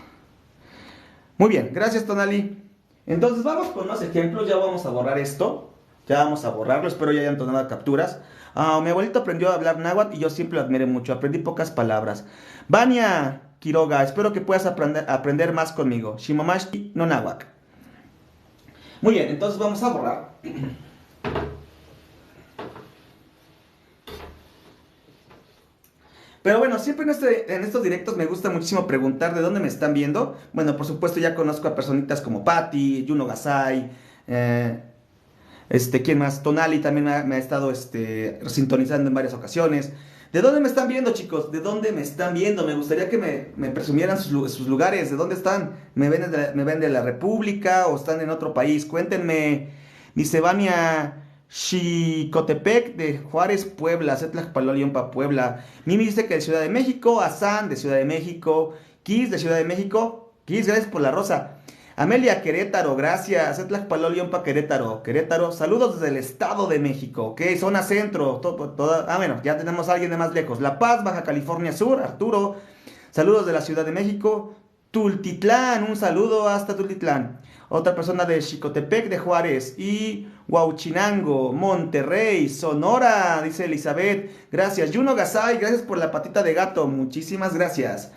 Muy bien, gracias Tonali. Entonces vamos con unos ejemplos, ya vamos a borrar esto. Ya vamos a borrarlo, espero ya hayan tomado capturas. Mi abuelito aprendió a hablar náhuatl y yo siempre lo admiré mucho. Aprendí pocas palabras. Vania Quiroga, espero que puedas aprender más conmigo. Shimomashki no náhuatl. Muy bien, entonces vamos a borrar. Pero bueno, siempre en estos directos me gusta muchísimo preguntar de dónde me están viendo. Bueno, por supuesto ya conozco a personitas como Patti, Juno Gasai, ¿quién más? Tonali también me ha estado sintonizando en varias ocasiones. ¿De dónde me están viendo, chicos? ¿De dónde me están viendo? Me gustaría que me presumieran sus lugares. ¿De dónde están? ¿Me ven de la República o están en otro país? Cuéntenme. Dice Vania Xicotepec de Juárez, Puebla. Zetlacpaloliompa, Puebla. Mimi dice que de Ciudad de México. Azán de Ciudad de México. Kiss de Ciudad de México. Kiss, gracias por la rosa. Amelia Querétaro, gracias. Zetlacpaloliompa, Querétaro. Querétaro, saludos desde el Estado de México. Ok, zona centro. Bueno, ya tenemos a alguien de más lejos. La Paz, Baja California Sur, Arturo. Saludos de la Ciudad de México. Tultitlán, un saludo hasta Tultitlán. Otra persona de Xicotepec de Juárez. Y Huauchinango, Monterrey, Sonora, dice Elizabeth. Gracias. Juno Gasay, gracias por la patita de gato. Muchísimas gracias.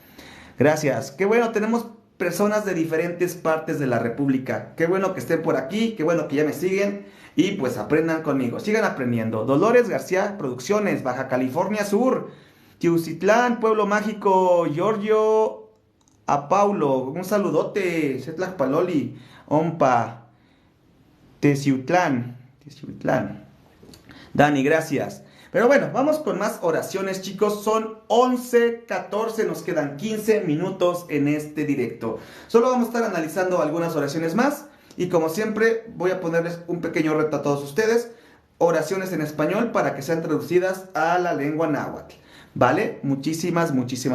Gracias. Qué bueno, tenemos personas de diferentes partes de la República. Qué bueno que estén por aquí, qué bueno que ya me siguen y pues aprendan conmigo, sigan aprendiendo. Dolores García Producciones, Baja California Sur, Tiucitlán, Pueblo Mágico, Giorgio a Paulo, un saludote, Zetlacpaloli, Ompa, Teciutlán, Dani, gracias. Pero bueno, vamos con más oraciones, chicos. Son 11:14, nos quedan 15 minutos en este directo. Solo vamos a estar analizando algunas oraciones más. Y como siempre, voy a ponerles un pequeño reto a todos ustedes. Oraciones en español para que sean traducidas a la lengua náhuatl. ¿Vale? Muchísimas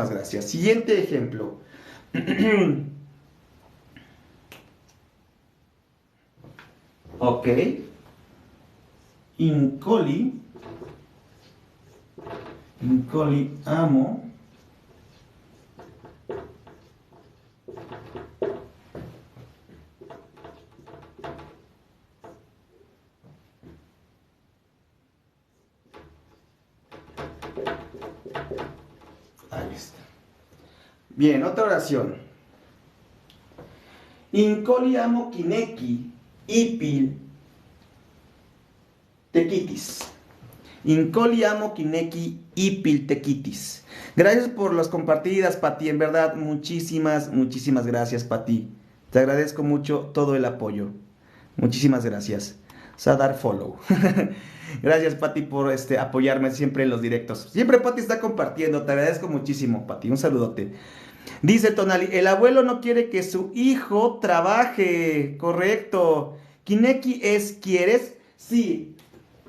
gracias. Siguiente ejemplo. Ok. Incoli amo ahí está. Bien, otra oración. Incoli amo kineki ipil tequitis. Incoli amo kineki ipil tequitis. Gracias por las compartidas, Pati. En verdad, muchísimas gracias, Pati. Te agradezco mucho todo el apoyo. Muchísimas gracias. Sadar follow. Gracias, Pati, por apoyarme siempre en los directos. Siempre Pati está compartiendo. Te agradezco muchísimo, Pati. Un saludote. Dice Tonali, el abuelo no quiere que su hijo trabaje. Correcto. Kineki es ¿quieres? Sí.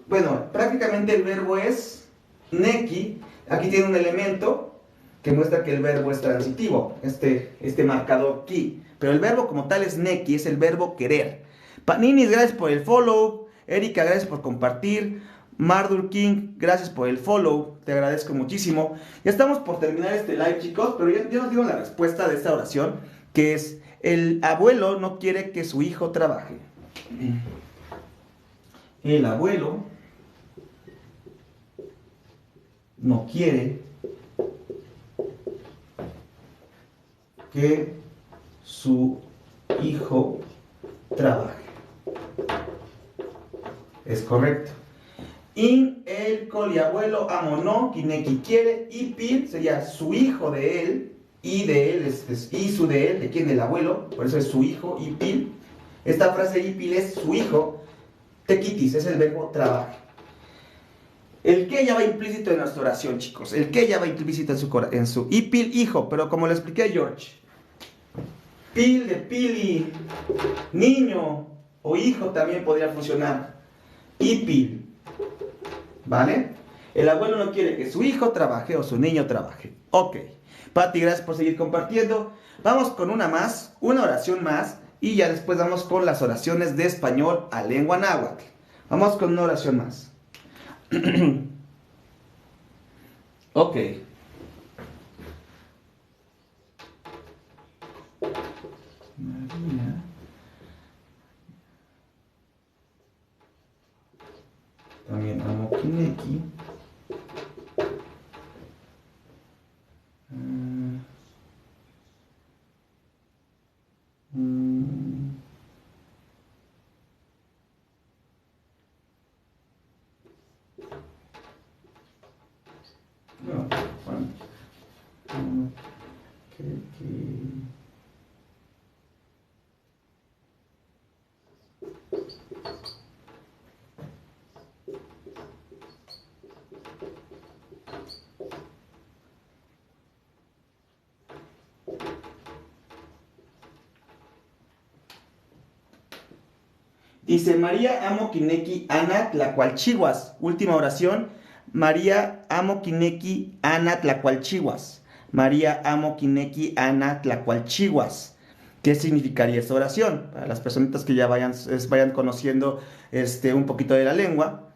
Bueno, prácticamente el verbo es neki. Aquí tiene un elemento que muestra que el verbo es transitivo. Este marcador ki. Pero el verbo como tal es neki, es el verbo querer. Paninis, gracias por el follow. Erika, gracias por compartir. Mardur King, gracias por el follow. Te agradezco muchísimo. Ya estamos por terminar este live, chicos. Pero ya nos digo la respuesta de esta oración. Que es, el abuelo no quiere que su hijo trabaje. El abuelo no quiere que su hijo trabaje. Es correcto. In, él, coli, abuelo, amo, no, kineki, quiere, ipil, sería su hijo de él, y de él es y su de él, de quién, del abuelo, por eso es su hijo, ipil. Esta frase ipil es su hijo, tequitis, es el verbo trabaje. El que ya va implícito en nuestra oración, chicos, el que ya va implícito en su ipil, hijo, pero como le expliqué a George, pil de pili, niño o hijo también podría funcionar, ipil. ¿Vale? El abuelo no quiere que su hijo trabaje o su niño trabaje. Ok. Pati, gracias por seguir compartiendo. Vamos con una más, una oración más, y ya después vamos con las oraciones de español a lengua náhuatl. Vamos con una oración más. Ok. María. También amo Kineki. No, Juan. Dice María amo Kineki Ana Tlacualchihuas. Última oración. María amo Kineki Ana Tlacualchihuas. María amo Kineki Ana Tlacualchihuas. ¿Qué significaría esta oración? Para las personitas que ya vayan conociendo un poquito de la lengua.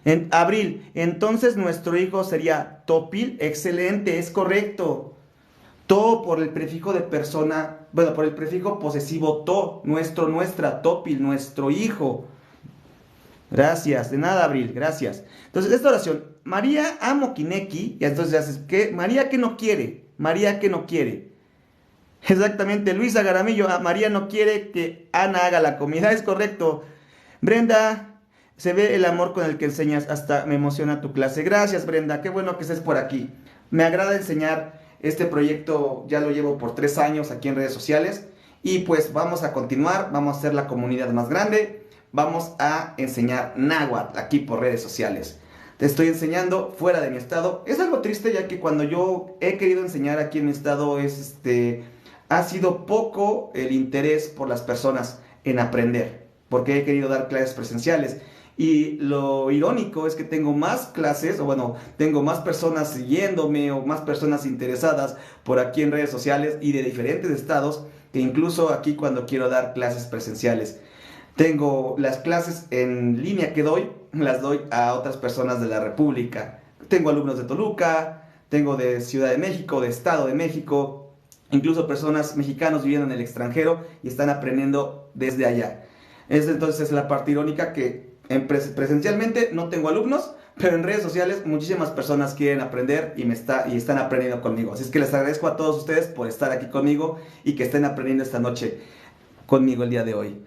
En abril, entonces nuestro hijo sería Topil. Excelente, es correcto. To por el prefijo de persona, bueno, por el prefijo posesivo to, nuestro, nuestra, Topil, nuestro hijo. Gracias, de nada, Abril, gracias. Entonces, esta oración, María amo Kineki, y entonces haces, ¿qué? María que no quiere, María que no quiere. Exactamente, Luisa Garamillo, María no quiere que Ana haga la comida, es correcto. Brenda, se ve el amor con el que enseñas, hasta me emociona tu clase. Gracias, Brenda, qué bueno que estés por aquí. Me agrada enseñar. Este proyecto ya lo llevo por 3 años aquí en redes sociales y pues vamos a continuar, vamos a hacer la comunidad más grande, vamos a enseñar náhuatl aquí por redes sociales. Te estoy enseñando fuera de mi estado. Es algo triste ya que cuando yo he querido enseñar aquí en mi estado ha sido poco el interés por las personas en aprender, porque he querido dar clases presenciales. Y lo irónico es que tengo más clases, o bueno, tengo más personas siguiéndome o más personas interesadas por aquí en redes sociales y de diferentes estados, que incluso aquí cuando quiero dar clases presenciales. Tengo las clases en línea que doy, las doy a otras personas de la República. Tengo alumnos de Toluca, tengo de Ciudad de México, de Estado de México, incluso personas mexicanos viviendo en el extranjero y están aprendiendo desde allá. Entonces es la parte irónica que presencialmente no tengo alumnos, pero en redes sociales muchísimas personas quieren aprender y están aprendiendo conmigo. Así es que les agradezco a todos ustedes por estar aquí conmigo y que estén aprendiendo esta noche conmigo el día de hoy.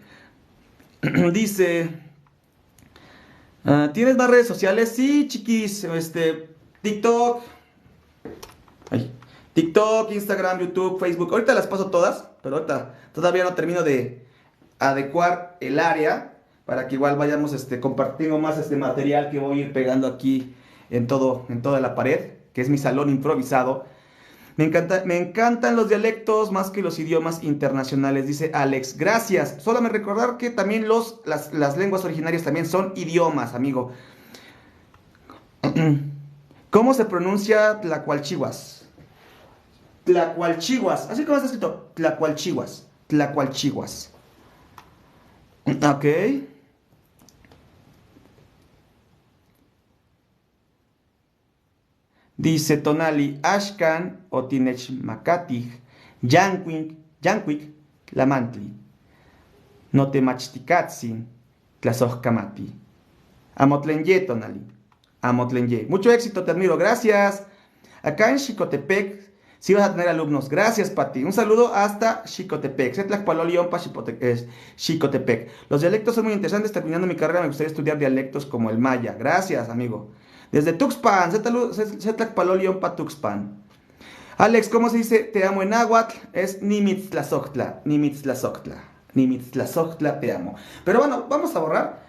Dice, ¿tienes más redes sociales? Sí, chiquis, TikTok, TikTok, Instagram, YouTube, Facebook. Ahorita las paso todas, pero ahorita todavía no termino de adecuar el área para que igual vayamos compartiendo más material que voy a ir pegando aquí en toda la pared, que es mi salón improvisado. Me encantan los dialectos más que los idiomas internacionales, dice Alex. Gracias. Solo me recordar que también las lenguas originarias también son idiomas, amigo. ¿Cómo se pronuncia Tlacualchihuas? Tlacualchihuas. Así como está escrito. Tlacualchihuas. Tlacualchihuas. Ok. Dice Tonali, Ashkan, Otinech Makatij, Yankwik, Lamantli, Notemachtikatsin, Tlazohkamati. Amotlenye, Tonali. Amotlenye. Mucho éxito, te admiro, gracias. Acá en Xicotepec Sí vas a tener alumnos. Gracias, Pati. Un saludo hasta Xicotepec. Setlacpaloliompa, Xicotepec. Los dialectos son muy interesantes. Terminando mi carrera me gustaría estudiar dialectos como el maya. Gracias, amigo. Desde Tuxpan. Setlacpaloliompa, Tuxpan. Alex, ¿cómo se dice te amo en náhuatl? Es Nimitztlazoctla. Nimitztlazoctla. Nimitztlazoctla, te amo. Pero bueno, vamos a borrar.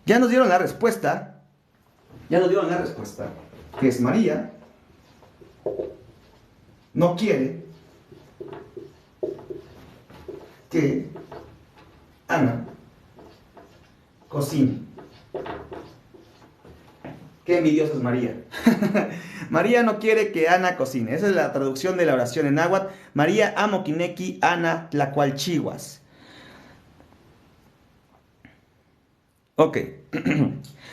Ya nos dieron la respuesta. Que es María. No quiere que Ana cocine. Qué envidiosa es María. María no quiere que Ana cocine. Esa es la traducción de la oración en náhuatl. María amo kineki Ana tlacualchihuas. Ok.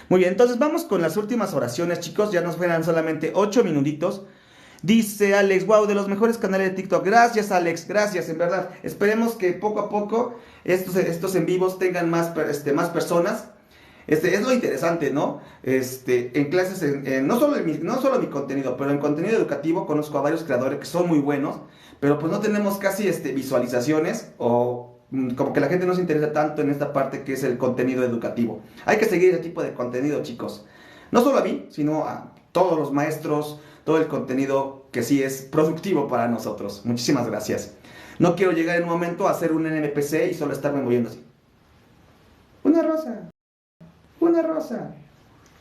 Muy bien, entonces vamos con las últimas oraciones, chicos. Ya nos quedan solamente 8 minutitos. Dice Alex, wow, de los mejores canales de TikTok. Gracias, Alex, gracias, en verdad. Esperemos que poco a poco estos en vivos tengan más personas. Es lo interesante, ¿no? En clases, no solo mi contenido, pero en contenido educativo conozco a varios creadores que son muy buenos, pero pues no tenemos casi visualizaciones o como que la gente no se interesa tanto en esta parte que es el contenido educativo. Hay que seguir ese tipo de contenido, chicos. No solo a mí, sino a todos los maestros, todo el contenido que sí es productivo para nosotros. Muchísimas gracias. No quiero llegar en un momento a hacer un NPC y solo estarme moviendo así. Una rosa. Una rosa.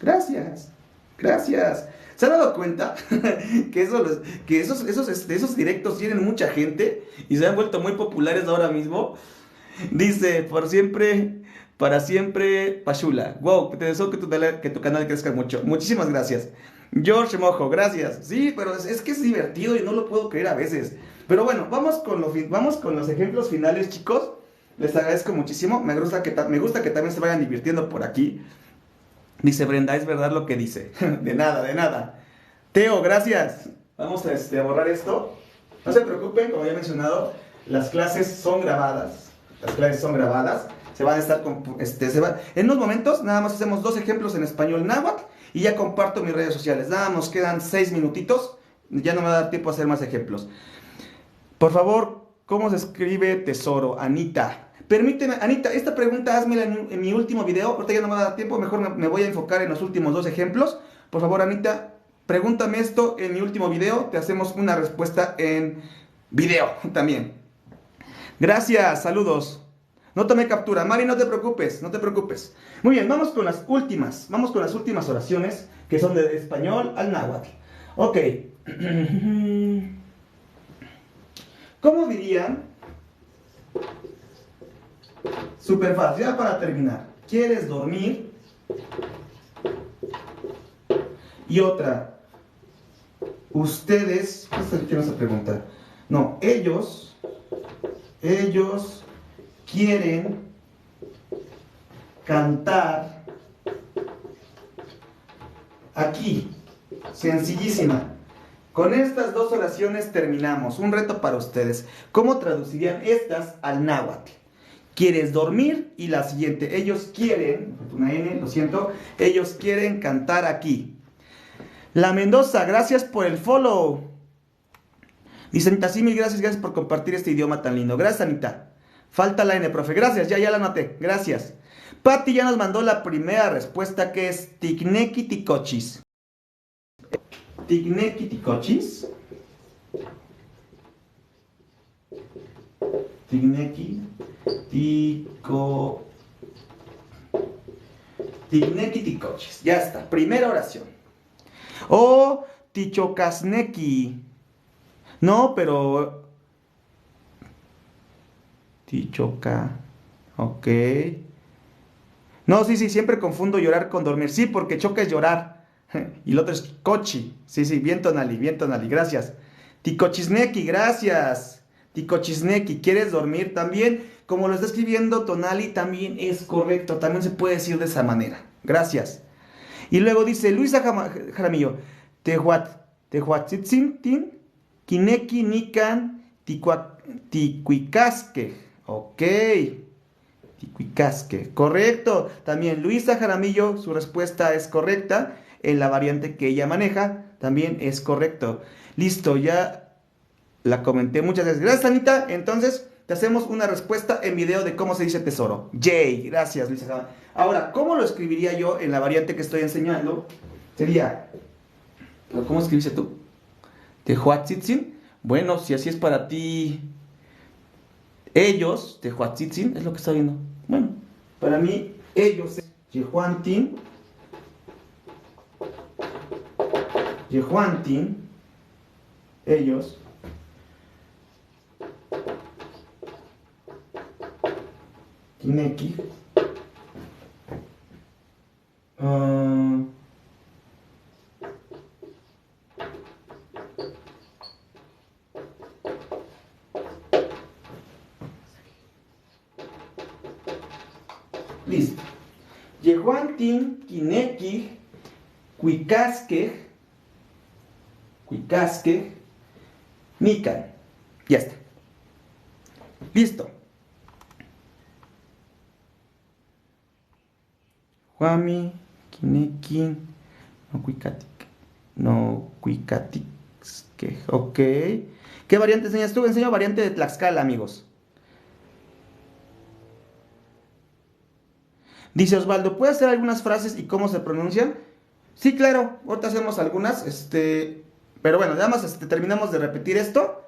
Gracias. Gracias. ¿Se han dado cuenta que esos directos tienen mucha gente y se han vuelto muy populares ahora mismo? Dice, por siempre, para siempre, Pachula. Wow, te deseo que tu canal crezca mucho. Muchísimas gracias. George Mojo, gracias. Sí, pero es que es divertido y no lo puedo creer a veces. Pero bueno, vamos con los ejemplos finales, chicos. Les agradezco muchísimo. Me gusta que también se vayan divirtiendo por aquí. Dice Brenda, es verdad lo que dice. De nada, de nada. Teo, gracias. Vamos a borrar esto. No se preocupen, como ya he mencionado, las clases son grabadas. Se van a estar en unos momentos, nada más hacemos 2 ejemplos en español náhuatl y ya comparto mis redes sociales. Nada más quedan 6 minutitos. Ya no me va a dar tiempo a hacer más ejemplos. Por favor, ¿cómo se escribe tesoro, Anita? Permíteme, Anita, esta pregunta házmela en mi último video. Ahorita ya no me va a dar tiempo, mejor me voy a enfocar en los últimos 2 ejemplos. Por favor, Anita, pregúntame esto en mi último video. Te hacemos una respuesta en video también. Gracias, saludos. No tomé captura. Mari, no te preocupes, no te preocupes. Muy bien, vamos con las últimas oraciones que son de español al náhuatl. Ok. ¿Cómo dirían? Súper fácil, ya para terminar. ¿Quieres dormir? Y otra. Ustedes. ¿Qué nos pregunta? No, ellos quieren cantar aquí. Sencillísima. Con estas 2 oraciones terminamos. Un reto para ustedes. ¿Cómo traducirían estas al náhuatl? ¿Quieres dormir? Y la siguiente. Ellos quieren, una N, lo siento. Ellos quieren cantar aquí. La Mendoza, gracias por el follow. Dice Anita, sí, mil gracias por compartir este idioma tan lindo. Gracias, Anita. Falta la N, profe. Gracias, ya la anoté. Gracias. Patti ya nos mandó la primera respuesta, que es Ticnequi Ticochis. Ticnequi Ticochis. Ticnequi Ticochis. Ya está. Primera oración. O Tichocasnequi. No, pero... Tichoca. Ok. No, sí, siempre confundo llorar con dormir. Sí, porque choca es llorar. Y el otro es cochi. Sí, bien tonali, gracias. Ticochisnequi, gracias. Ticochisnequi, ¿quieres dormir también? Como lo está escribiendo Tonali, también es correcto. También se puede decir de esa manera. Gracias. Y luego dice Luisa Jaramillo. Tehuatzitzintin, Kineki Nikan, Ticuicasque. Ok. Ticuicasque. Correcto. También Luisa Jaramillo, su respuesta es correcta. En la variante que ella maneja, también es correcto. Listo, ya La comenté. Muchas gracias. Gracias, Anita. Entonces, te hacemos una respuesta en video de cómo se dice tesoro. Yay. Gracias, Luisa. Ahora, ¿cómo lo escribiría yo en la variante que estoy enseñando? Sería, ¿cómo escribiste tú? Tehuatzitzin. Bueno, si así es para ti, ellos, Tehuatzitzin, es lo que está viendo. Bueno, para mí, ellos es Yehuantin, ellos. Kineki. Listo. Yehuantin, Kineki, Cuicasque, Nican. Ya está. Listo. Juami, Kineki, no Cuicatic. No Cuicatic. Ok. ¿Qué variante enseñas tú? Enseño variante de Tlaxcala, amigos. Dice Osvaldo, ¿puedes hacer algunas frases y cómo se pronuncian? Sí, claro. Ahorita hacemos algunas. Pero bueno, nada más terminamos de repetir esto.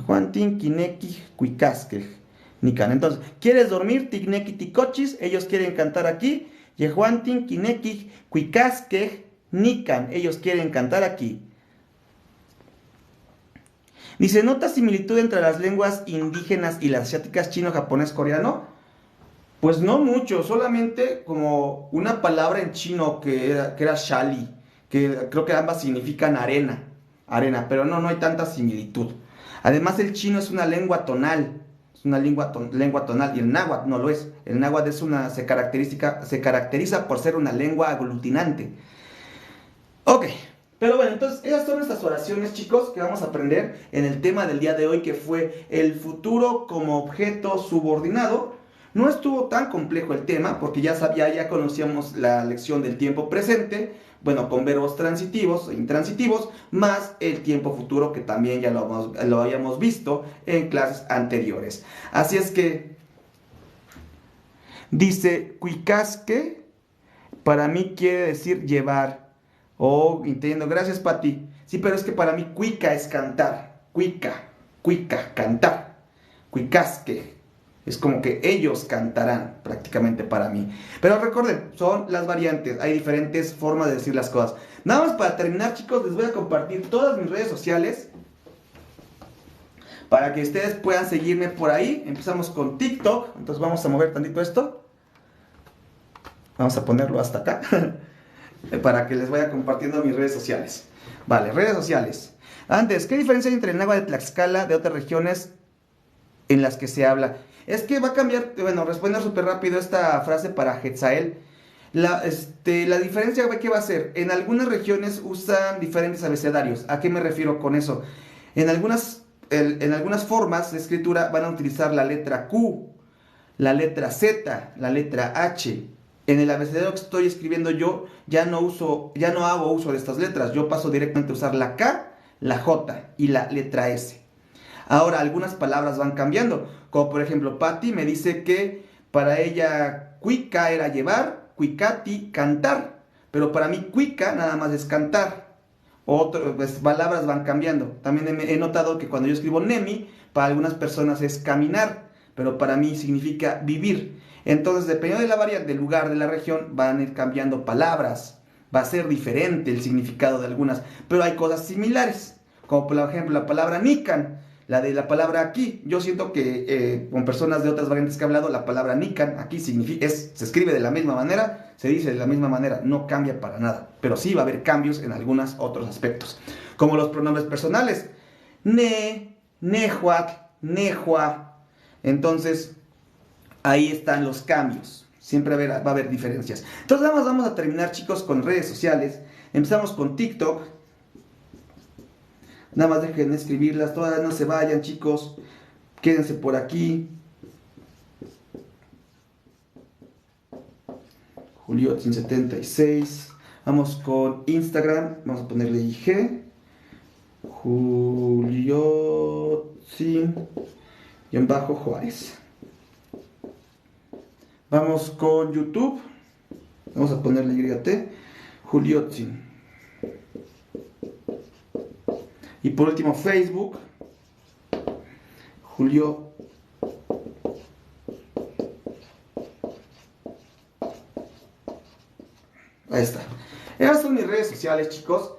Juantin, Kineki, Cuicasque, Nican. Entonces, ¿quieres dormir? Tigneki, Ticochis. Ellos quieren cantar aquí. Yehuantin, Kineki, Cuicasque, Nican. Ellos quieren cantar aquí. Dice, ¿nota similitud entre las lenguas indígenas y las asiáticas chino, japonés, coreano? Pues no mucho, solamente como una palabra en chino que era shali, que creo que ambas significan arena, pero no hay tanta similitud. Además, el chino es una lengua tonal, es una lengua tonal, y el náhuatl no lo es. El náhuatl se caracteriza por ser una lengua aglutinante. Ok, pero bueno, entonces esas son nuestras oraciones, chicos, que vamos a aprender en el tema del día de hoy, que fue el futuro como objeto subordinado. No estuvo tan complejo el tema, porque ya conocíamos la lección del tiempo presente, bueno, con verbos transitivos e intransitivos, más el tiempo futuro, que también ya lo habíamos visto en clases anteriores. Así es que, dice, cuicasque, para mí quiere decir llevar. Oh, entiendo, gracias, Pati. Sí, pero es que para mí cuica es cantar, cuica, cantar, cuicasque. Es como que ellos cantarán prácticamente para mí. Pero recuerden, son las variantes. Hay diferentes formas de decir las cosas. Nada más para terminar, chicos, les voy a compartir todas mis redes sociales para que ustedes puedan seguirme por ahí. Empezamos con TikTok. Entonces vamos a mover tantito esto. Vamos a ponerlo hasta acá. Para que les vaya compartiendo mis redes sociales. Vale, redes sociales. Antes, ¿qué diferencia hay entre el náhuatl de Tlaxcala de otras regiones en las que se habla? Es que va a cambiar, bueno, responder súper rápido esta frase para Hetzael. La diferencia, ¿qué va a ser? En algunas regiones usan diferentes abecedarios. ¿A qué me refiero con eso? En algunas formas de escritura van a utilizar la letra Q, la letra Z, la letra H. En el abecedario que estoy escribiendo yo ya no hago uso de estas letras. Yo paso directamente a usar la K, la J y la letra S. Ahora, algunas palabras van cambiando. Como por ejemplo, Patti me dice que para ella cuica era llevar, cuicati, cantar. Pero para mí cuica nada más es cantar. Pues, palabras van cambiando. También he notado que cuando yo escribo nemi, para algunas personas es caminar, pero para mí significa vivir. Entonces, dependiendo de la variante, del lugar, de la región, van a ir cambiando palabras. Va a ser diferente el significado de algunas, pero hay cosas similares. Como por ejemplo la palabra nican, la de la palabra aquí. Yo siento que con personas de otras variantes que he hablado, la palabra nican aquí se escribe de la misma manera, se dice de la misma manera, no cambia para nada. Pero sí va a haber cambios en algunos otros aspectos. Como los pronombres personales. Ne, nehuat, nehua. Entonces, ahí están los cambios. Siempre va a haber diferencias. Entonces vamos a terminar, chicos, con redes sociales. Empezamos con TikTok. Nada más dejen de escribirlas, todas no se vayan, chicos. Quédense por aquí. Juliotin76. Vamos con Instagram. Vamos a ponerle IG. Julio Juliotsin-Juárez. Vamos con YouTube. Vamos a ponerle YT. Juliotsin. Y por último Facebook. Julio. Ahí está. Esas son mis redes sociales, chicos.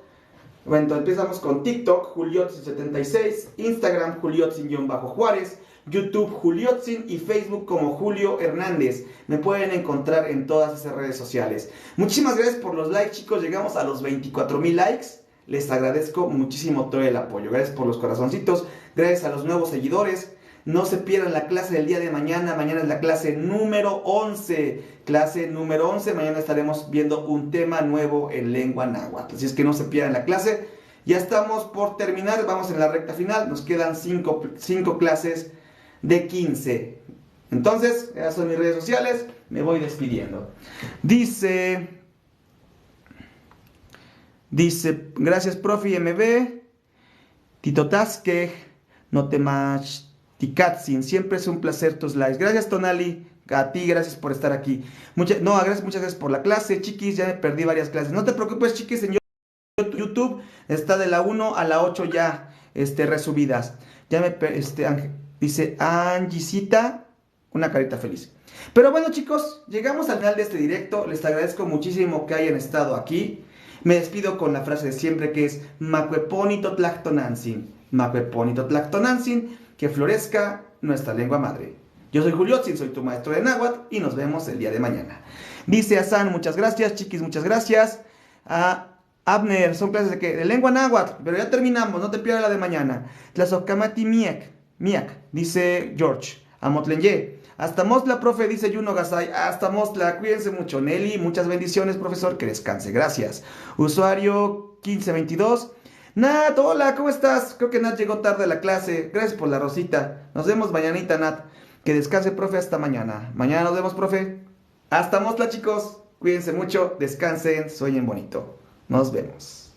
Bueno, entonces empezamos con TikTok, Juliotsin76, Instagram, Juliotsin-Juárez, YouTube, Juliotsin y Facebook como Julio Hernández. Me pueden encontrar en todas esas redes sociales. Muchísimas gracias por los likes, chicos. Llegamos a los 24,000 likes. Les agradezco muchísimo todo el apoyo. Gracias por los corazoncitos. Gracias a los nuevos seguidores. No se pierdan la clase del día de mañana. Mañana es la clase número 11. Clase número 11. Mañana estaremos viendo un tema nuevo en lengua náhuatl. Así es que no se pierdan la clase. Ya estamos por terminar. Vamos en la recta final. Nos quedan 5 clases de 15. Entonces, esas son mis redes sociales. Me voy despidiendo. Dice, gracias, profe MB. Tito Tasque, no te más. Tikatsin, siempre es un placer tus likes. Gracias, Tonali. A ti, gracias por estar aquí. Muchas gracias por la clase, chiquis. Ya me perdí varias clases. No te preocupes, chiquis, en YouTube está de la 1 a la 8 ya resubidas. Ya dice Angisita, una carita feliz. Pero bueno, chicos, llegamos al final de este directo. Les agradezco muchísimo que hayan estado aquí. Me despido con la frase de siempre, que es Macueponito Tlactonantzin. Macueponito Tlactonantzin. Que florezca nuestra lengua madre. Yo soy Juliotsin, soy tu maestro de náhuatl y nos vemos el día de mañana. Dice Asan, muchas gracias, chiquis, muchas gracias. Abner, son clases de lengua náhuatl, pero ya terminamos, no te pierdas la de mañana. Tlazocamati miak, dice George. Amotlenye. Hasta Mostla, profe, dice Yuno Gasay. Hasta Mostla, cuídense mucho. Nelly, muchas bendiciones, profesor, que descanse, gracias. Usuario 1522. Nat, hola, ¿cómo estás? Creo que Nat llegó tarde a la clase. Gracias por la rosita. Nos vemos mañanita, Nat. Que descanse, profe, hasta mañana. Mañana nos vemos, profe. Hasta Mostla, chicos. Cuídense mucho, descansen, sueñen bonito. Nos vemos.